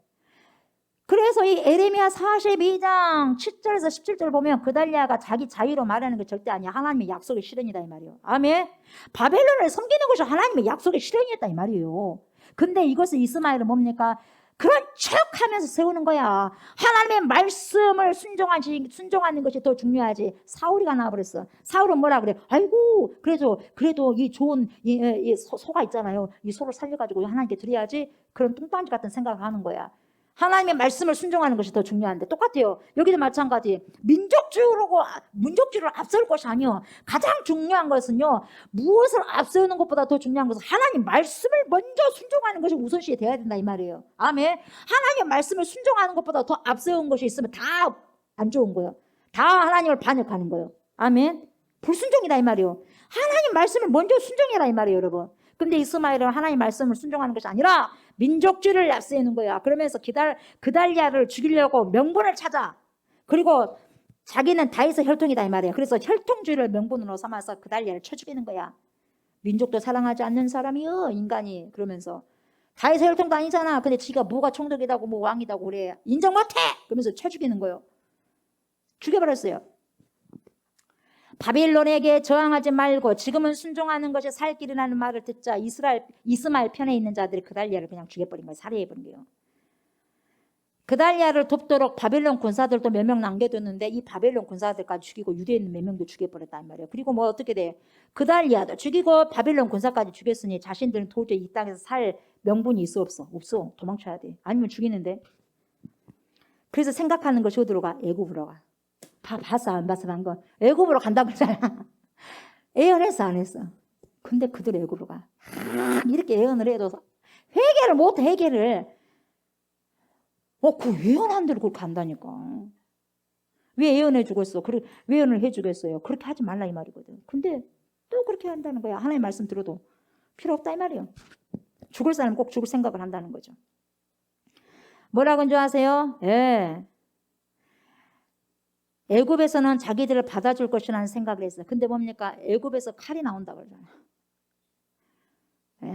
Speaker 1: 그래서 이 에레미야 42장 7절에서 17절 보면 그달리아가 자기 자유로 말하는 게 절대 아니야. 하나님의 약속의 실현이다 이 말이에요. 아멘. 바벨론을 섬기는 것이 하나님의 약속의 실현이었다 이 말이에요. 근데 이것을 이스마엘은 뭡니까? 그런 척하면서 세우는 거야. 하나님의 말씀을 순종하는 것이 더 중요하지. 사울이가 나와버렸어. 사울은 뭐라 그래? 아이고 그래도 이 좋은 이 소가 있잖아요. 이 소를 살려가지고 하나님께 드려야지. 그런 뚱딴지 같은 생각을 하는 거야. 하나님의 말씀을 순종하는 것이 더 중요한데 똑같아요. 여기도 마찬가지. 민족주의를 앞세울 것이 아니요. 가장 중요한 것은요. 무엇을 앞세우는 것보다 더 중요한 것은 하나님 말씀을 먼저 순종하는 것이 우선시에 돼야 된다 이 말이에요. 아멘. 하나님의 말씀을 순종하는 것보다 더 앞세운 것이 있으면 다 안 좋은 거예요. 다 하나님을 반역하는 거예요. 아멘. 불순종이다 이 말이에요. 하나님 말씀을 먼저 순종해라 이 말이에요 여러분. 근데 이스마엘은 하나님 말씀을 순종하는 것이 아니라 민족주의를 앞세우는 거야. 그러면서 그달리아를 죽이려고 명분을 찾아. 그리고 자기는 다윗의 혈통이다 이 말이야. 그래서 혈통주의를 명분으로 삼아서 그달리아를 쳐 죽이는 거야. 민족도 사랑하지 않는 사람이요 인간이. 그러면서 다윗의 혈통도 아니잖아. 근데 지가 뭐가 총독이다고 뭐 왕이다고 그래. 인정 못해. 그러면서 쳐 죽이는 거예요. 죽여버렸어요. 바빌론에게 저항하지 말고 지금은 순종하는 것이 살 길이라는 말을 듣자 이스마엘 편에 있는 자들이 그달리아를 그냥 죽여버린 거예요. 살해해버린 거예요. 그달리아를 돕도록 바빌론 군사들도 몇 명 남겨뒀는데 이 바빌론 군사들까지 죽이고 유대에 있는 몇 명도 죽여버렸단 말이에요. 그리고 뭐 어떻게 돼? 그달리아도 죽이고 바빌론 군사까지 죽였으니 자신들은 도저히 이 땅에서 살 명분이 있어 없어? 없어. 도망쳐야 돼. 아니면 죽이는데. 그래서 생각하는 것이 어디로 가? 애굽으로 가. 봤어 안 봤어 방금? 애굽으로 간다고 그러잖아. 예언했어 안 했어? 근데 그들 애굽으로 가. 이렇게 예언을 해도 회개를 못해. 회개를. 그 예언한 대로 그렇게 간다니까. 왜 예언해 주겠어? 왜 예언을 해 주겠어요? 그렇게 하지 말라 이 말이거든. 근데 또 그렇게 한다는 거야. 하나님 말씀 들어도 필요 없다 이 말이에요. 죽을 사람 꼭 죽을 생각을 한다는 거죠. 뭐라고 줄 아세요? 예. 애굽에서는 자기들을 받아줄 것이라는 생각을 했어요. 근데 뭡니까? 애굽에서 칼이 나온다고 그러잖아.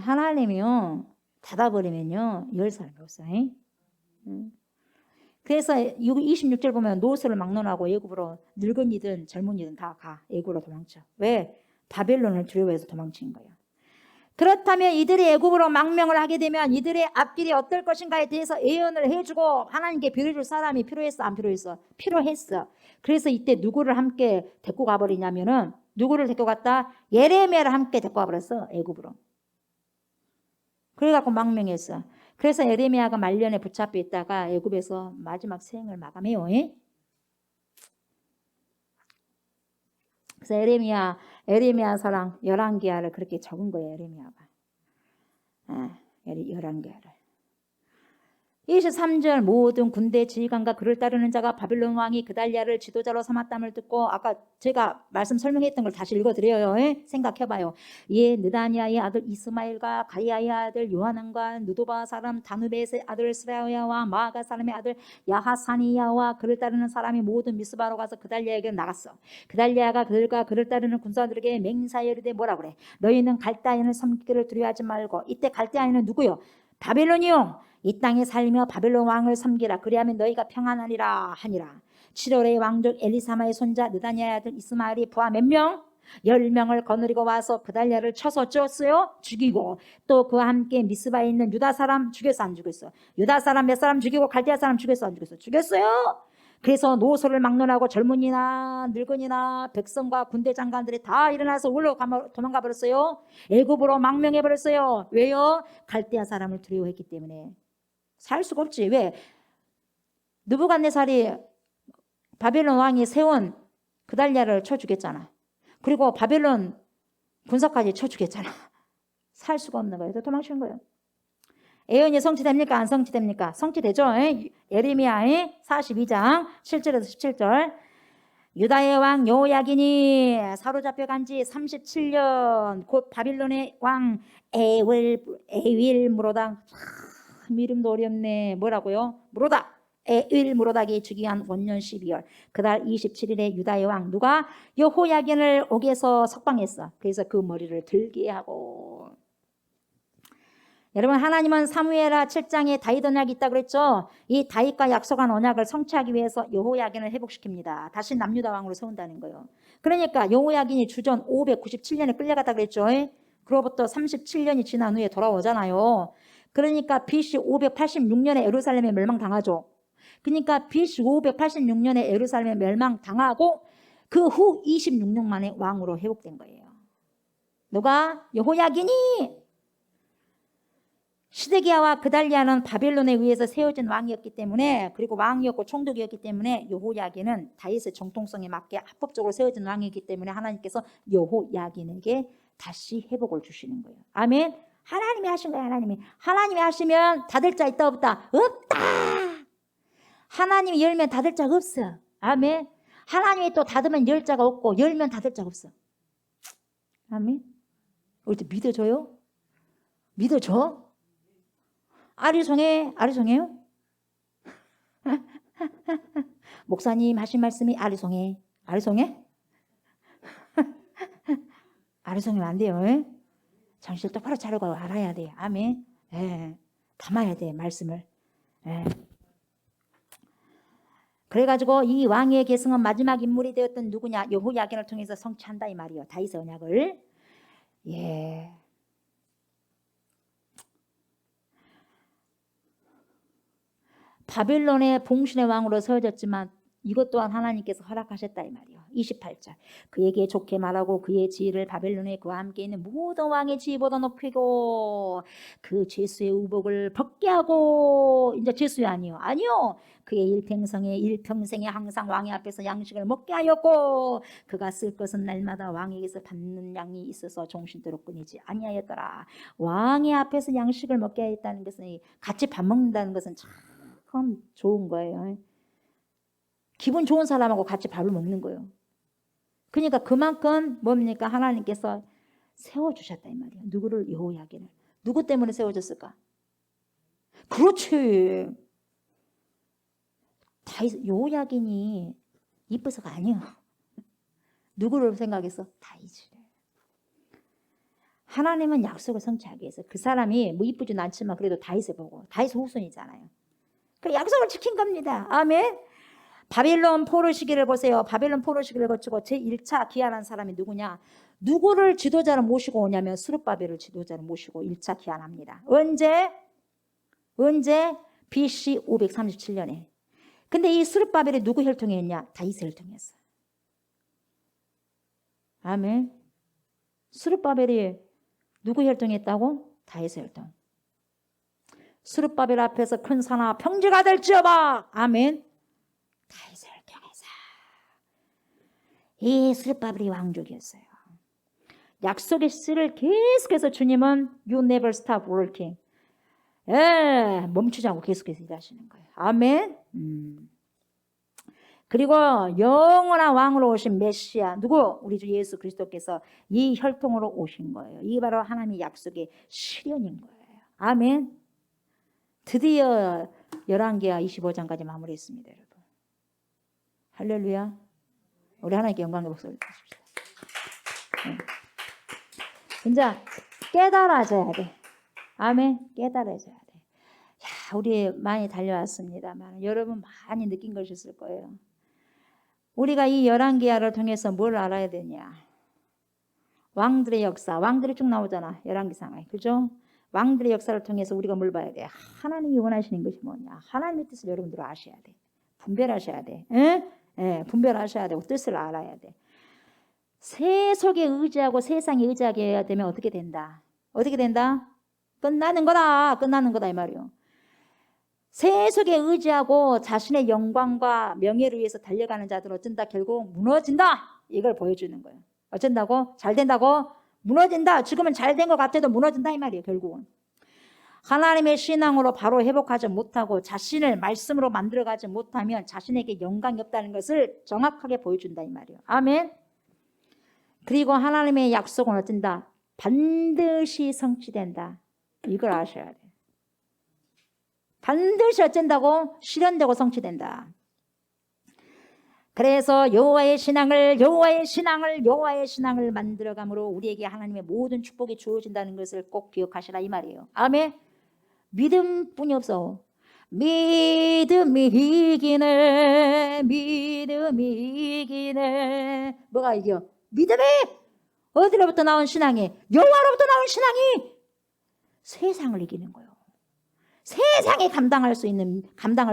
Speaker 1: 하나님이요. 닫아버리면요. 열 사람이 없어요. 그래서 26절 보면 노소를 막론하고 애굽으로 늙은이든 젊은이든 다 가. 애굽으로 도망쳐. 왜? 바벨론을 두려워해서 도망친 거예요. 그렇다면 이들이 애굽으로 망명을 하게 되면 이들의 앞길이 어떨 것인가에 대해서 예언을 해주고 하나님께 빌어줄 사람이 필요했어 안 필요했어? 필요했어. 그래서 이때 누구를 함께 데리고 가버리냐면은 누구를 데리고 갔다? 예레미야를 함께 데리고 가버렸어 애굽으로. 그래갖고 망명했어. 그래서 예레미야가 말년에 붙잡혀 있다가 애굽에서 마지막 생을 마감해요. 그래서 에레미야서랑 11개를 그렇게 적은 거예요. 에레미야가 11개를. 23절 모든 군대 지휘관과 그를 따르는 자가 바빌론 왕이 그달리아를 지도자로 삼았담을 듣고 아까 제가 말씀 설명했던 걸 다시 읽어드려요. 생각해봐요. 느다니아의 아들 이스마엘과 가리아의 아들 요하난과 누도바 사람 다누베의 아들 스라야와 마아가 사람의 아들 야하사니야와 그를 따르는 사람이 모든 미스바로 가서 그달리아에게 나갔어. 그달리아가 그들과 그를 따르는 군사들에게 맹세하여 이르되 뭐라 그래? 너희는 갈대아인을 섬기기를 두려워하지 말고. 이때 갈대아인은 누구요? 바벨론이요. 이 땅에 살며 바벨론 왕을 섬기라. 그리하면 너희가 평안하리라 하니라. 7월에 왕족 엘리사마의 손자 느다니아의 아들 이스마엘이 부하 몇 명? 10명을 거느리고 와서 그달리아를 쳐서 어쩌었어요? 죽이고 또 그와 함께 미스바에 있는 유다 사람 죽였어 안 죽였어? 유다 사람 몇 사람 죽이고 갈대아 사람 죽였어 안 죽였어? 죽였어요. 그래서 노소를 막론하고 젊은이나 늙은이나 백성과 군대 장관들이 다 일어나서 올로 도망가 버렸어요. 애굽으로 망명해 버렸어요. 왜요? 갈대아 사람을 두려워했기 때문에. 살 수가 없지. 왜? 느부갓네살이 바벨론 왕이 세운 그달리아를 쳐 죽였잖아. 그리고 바벨론 군사까지 쳐 죽였잖아. 살 수가 없는 거예요. 도망치는 거예요. 예언이 성취됩니까? 안 성취됩니까? 성취되죠. 예레미야 42장 7절에서 17절. 유다의 왕 여호야긴이 사로잡혀 간 지 37년 곧 바빌론의 왕 에윌무로닥, 이름도 어렵네. 뭐라고요? 무로닥, 에윌무로닥이 즉위한 원년 12월 그달 27일에 유다의 왕 누가? 여호야긴을 옥에서 석방했어. 그래서 그 머리를 들게 하고. 여러분, 하나님은 사무엘하 7장에 다윗 언약이 있다고 그랬죠. 이 다윗과 약속한 언약을 성취하기 위해서 여호야긴을 회복시킵니다. 다시 남유다 왕으로 세운다는 거예요. 그러니까 여호야긴이 주전 597년에 끌려갔다고 그랬죠. 그로부터 37년이 지난 후에 돌아오잖아요. 그러니까 BC 586년에 예루살렘에 멸망당하죠. 그러니까 BC 586년에 예루살렘에 멸망당하고 그 후 26년 만에 왕으로 회복된 거예요. 누가? 여호야긴이. 시드기야와 그달리아는 바벨론에 의해서 세워진 왕이었기 때문에, 그리고 왕이었고 총독이었기 때문에 여호야긴은 다윗의 정통성에 맞게 합법적으로 세워진 왕이기 때문에 하나님께서 여호야긴에게 다시 회복을 주시는 거예요. 아멘. 하나님이 하신 거예요. 하나님이 하시면 닫을 자 있다 없다? 없다. 하나님이 열면 닫을 자가 없어. 아멘. 하나님이 또 닫으면 열 자가 없고 열면 닫을 자가 없어. 아멘. 우리 믿어줘요? 믿어줘? 아리송해요? 목사님 하신 말씀이 아리송해? 아리송이면 안 돼요. 정신 똑바로 차리고 알아야 돼. 아멘. 담아야 돼, 말씀을. 그래가지고 이 왕의 계승은 마지막 인물이 되었던 누구냐? 여호야긴을 통해서 성취한다 이 말이요. 다윗의 언약을. 바벨론의 봉신의 왕으로 세워졌지만 이것 또한 하나님께서 허락하셨다 이 말이요. 28절. 그에게 좋게 말하고 그의 지위를 바벨론에 그와 함께 있는 모든 왕의 지위보다 높이고 그 죄수의 의복을 벗게 하고. 이제 죄수야 아니요. 그의 일평생에 항상 왕의 앞에서 양식을 먹게 하였고 그가 쓸 것은 날마다 왕에게서 받는 양이 있어서 종신토록 끊이지 아니하였더라. 왕의 앞에서 양식을 먹게 하였다는 것은, 같이 밥 먹는다는 것은 참 좋은 거예요. 기분 좋은 사람하고 같이 밥을 먹는 거예요. 그러니까 그만큼 뭡니까? 하나님께서 세워주셨다 이 말이에요. 누구를? 여호야긴을. 누구 때문에 세워졌을까? 그렇지. 여호야긴이 이뻐서가 아니에요. 누구를 생각해서? 다윗을. 하나님은 약속을 성취하기 위해서 그 사람이 뭐 이쁘진 않지만 그래도 다윗을 보고, 다윗 후손이잖아요. 그 약속을 지킨 겁니다. 아멘. 바벨론 포로 시기를 보세요. 바벨론 포로 시기를 거치고 제1차 기한한 사람이 누구냐? 누구를 지도자로 모시고 오냐면 스룹바벨을 지도자로 모시고 1차 기한합니다. 언제? BC 537년에. 근데 이 스룹바벨이 누구 혈통에 있냐? 다윗의 혈통에 있어. 아멘. 스룹바벨이 누구 혈통에 있다고? 다윗의 혈통. 스룹바벨 앞에서 큰 산하 평지가 될지어다. 아멘. 다윗을 통해서. 이 스룹바벨이 왕족이었어요. 약속의 씨를 계속해서 주님은 You never stop working. 예, 멈추자고 계속해서 일하시는 거예요. 아멘. 그리고 영원한 왕으로 오신 메시아 누구? 우리 주 예수 그리스도께서 이 혈통으로 오신 거예요. 이게 바로 하나님의 약속의 실현인 거예요. 아멘. 드디어 11개와 25장까지 마무리했습니다, 여러분. 할렐루야. 우리 하나님께 영광의 목소리를 드립시다. 이제 깨달아져야 돼. 아멘. 깨달아져야 돼. 야, 우리 많이 달려왔습니다만 여러분 많이 느낀 것이 있을 거예요. 우리가 이 11개야를 통해서 뭘 알아야 되냐? 왕들의 역사, 왕들이 쭉 나오잖아. 11기상에. 그죠? 왕들의 역사를 통해서 우리가 뭘 봐야 돼? 하나님이 원하시는 것이 뭐냐? 하나님의 뜻을 여러분들 아셔야 돼. 분별하셔야 돼. 예, 분별하셔야 되고 뜻을 알아야 돼. 세속에 의지하고 세상에 의지하게 되면 어떻게 된다? 어떻게 된다? 끝나는 거다. 끝나는 거다 이 말이요. 세속에 의지하고 자신의 영광과 명예를 위해서 달려가는 자들은 어쩐다? 결국 무너진다. 이걸 보여주는 거예요. 어쩐다고? 잘 된다고? 무너진다. 지금은 잘 된 것 같아도 무너진다 이 말이에요. 결국은. 하나님의 신앙으로 바로 회복하지 못하고 자신을 말씀으로 만들어가지 못하면 자신에게 영광이 없다는 것을 정확하게 보여준다 이 말이에요. 아멘. 그리고 하나님의 약속은 어쩐다? 반드시 성취된다. 이걸 아셔야 돼요. 반드시 어쩐다고? 실현되고 성취된다. 그래서 여호와의 신앙을 만들어감으로 우리에게 하나님의 모든 축복이 주어진다는 것을 꼭 기억하시라 이 말이에요. 아멘. 믿음뿐이 없어. 믿음이 이기네. 뭐가 이겨? 믿음이 어디로부터 나온 신앙이? 여호와로부터 나온 신앙이 세상을 이기는 거예요. 세상에 감당할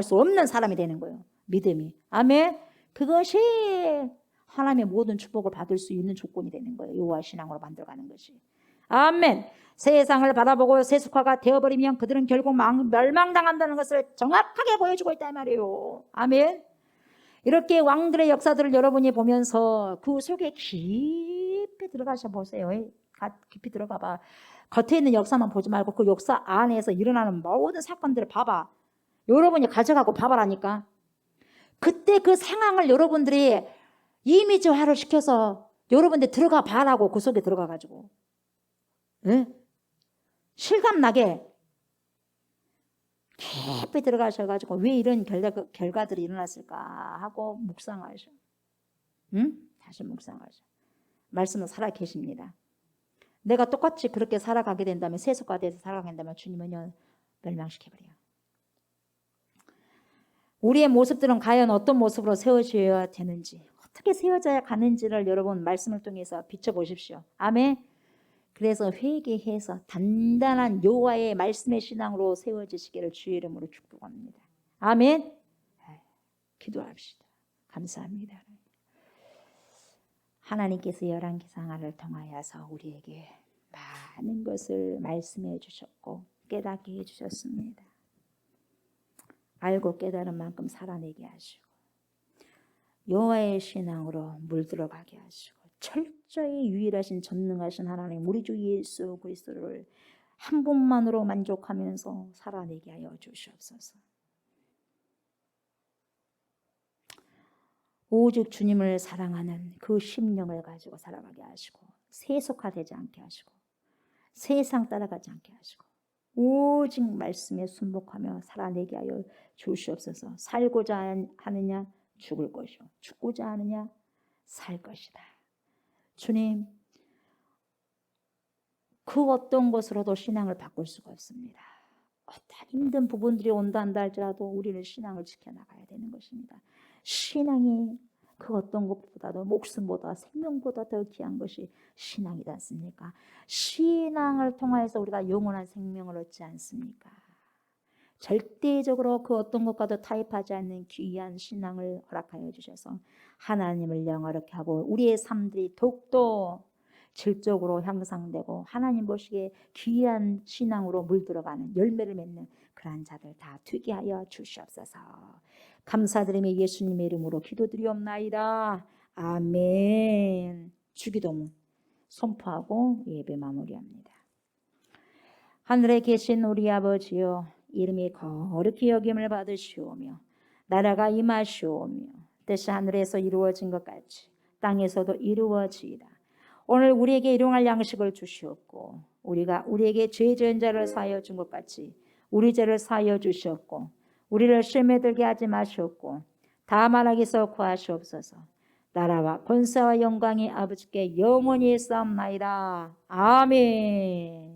Speaker 1: 수 없는 사람이 되는 거예요. 믿음이. 아멘. 그것이 하나님의 모든 축복을 받을 수 있는 조건이 되는 거예요. 여호와 신앙으로 만들어가는 것이. 아멘. 세상을 바라보고 세속화가 되어버리면 그들은 결국 멸망당한다는 것을 정확하게 보여주고 있다 이 말이에요. 아멘. 이렇게 왕들의 역사들을 여러분이 보면서 그 속에 깊이 들어가셔 보세요. 깊이 들어가 봐. 겉에 있는 역사만 보지 말고 그 역사 안에서 일어나는 모든 사건들을 봐봐. 여러분이 가져가고 봐봐라니까. 그때 그 상황을 여러분들이 이미지화를 시켜서 여러분들 들어가 봐라고 그 속에 들어가가지고 실감나게 깊이 들어가셔가지고 왜 이런 결과들이 일어났을까 하고 묵상하셔. 다시 묵상하셔. 말씀은 살아계십니다. 내가 똑같이 그렇게 살아가게 된다면 세속화돼서 살아가게 된다면 주님은요 멸망시켜버려요. 우리의 모습들은 과연 어떤 모습으로 세워져야 되는지 어떻게 세워져야 가는지를 여러분 말씀을 통해서 비춰보십시오. 아멘. 그래서 회개해서 단단한 여호와의 말씀의 신앙으로 세워지시기를 주의 이름으로 축복합니다. 아멘. 기도합시다. 감사합니다. 하나님께서 11기상을 통하여서 우리에게 많은 것을 말씀해 주셨고 깨닫게 해주셨습니다. 알고 깨달은 만큼 살아내게 하시고 여호와의 신앙으로 물들어가게 하시고 철저히 유일하신 전능하신 하나님 우리 주 예수 그리스도를 한 분만으로 만족하면서 살아내게 하여 주시옵소서. 오직 주님을 사랑하는 그 심령을 가지고 살아가게 하시고 세속화되지 않게 하시고 세상 따라가지 않게 하시고 오직 말씀에 순복하며 살아내게 하여 주시옵소서. 살고자 하느냐 죽을 것이요 죽고자 하느냐 살 것이다. 주님, 그 어떤 것으로도 신앙을 바꿀 수가 없습니다. 어떤 힘든 부분들이 온다 한다 할지라도 우리는 신앙을 지켜나가야 되는 것입니다. 신앙이 그 어떤 것보다도 목숨보다 생명보다 더 귀한 것이 신앙이지 않습니까? 신앙을 통해서 우리가 영원한 생명을 얻지 않습니까? 절대적으로 그 어떤 것과도 타협하지 않는 귀한 신앙을 허락하여 주셔서 하나님을 영화롭게 하고 우리의 삶들이 더욱더 질적으로 향상되고 하나님 보시기에 귀한 신앙으로 물들어가는 열매를 맺는 그러한 자들 다 되게 하여 주시옵소서. 감사드리며 예수님의 이름으로 기도드리옵나이다. 아멘. 주기도문 선포하고 예배 마무리합니다. 하늘에 계신 우리 아버지여, 이름이 거룩히 여김을 받으시오며 나라가 임하시오며 뜻이 하늘에서 이루어진 것 같이 땅에서도 이루어지이다. 오늘 우리에게 일용할 양식을 주시옵고 우리가 우리에게 죄 지은 자를 사하여 준 것 같이 우리 죄를 사하여 주시옵고 우리를 시험에 들게 하지 마시옵고 다만 악에서 구하시옵소서. 나라와 권세와 영광이 아버지께 영원히 있사옵나이다. 아멘.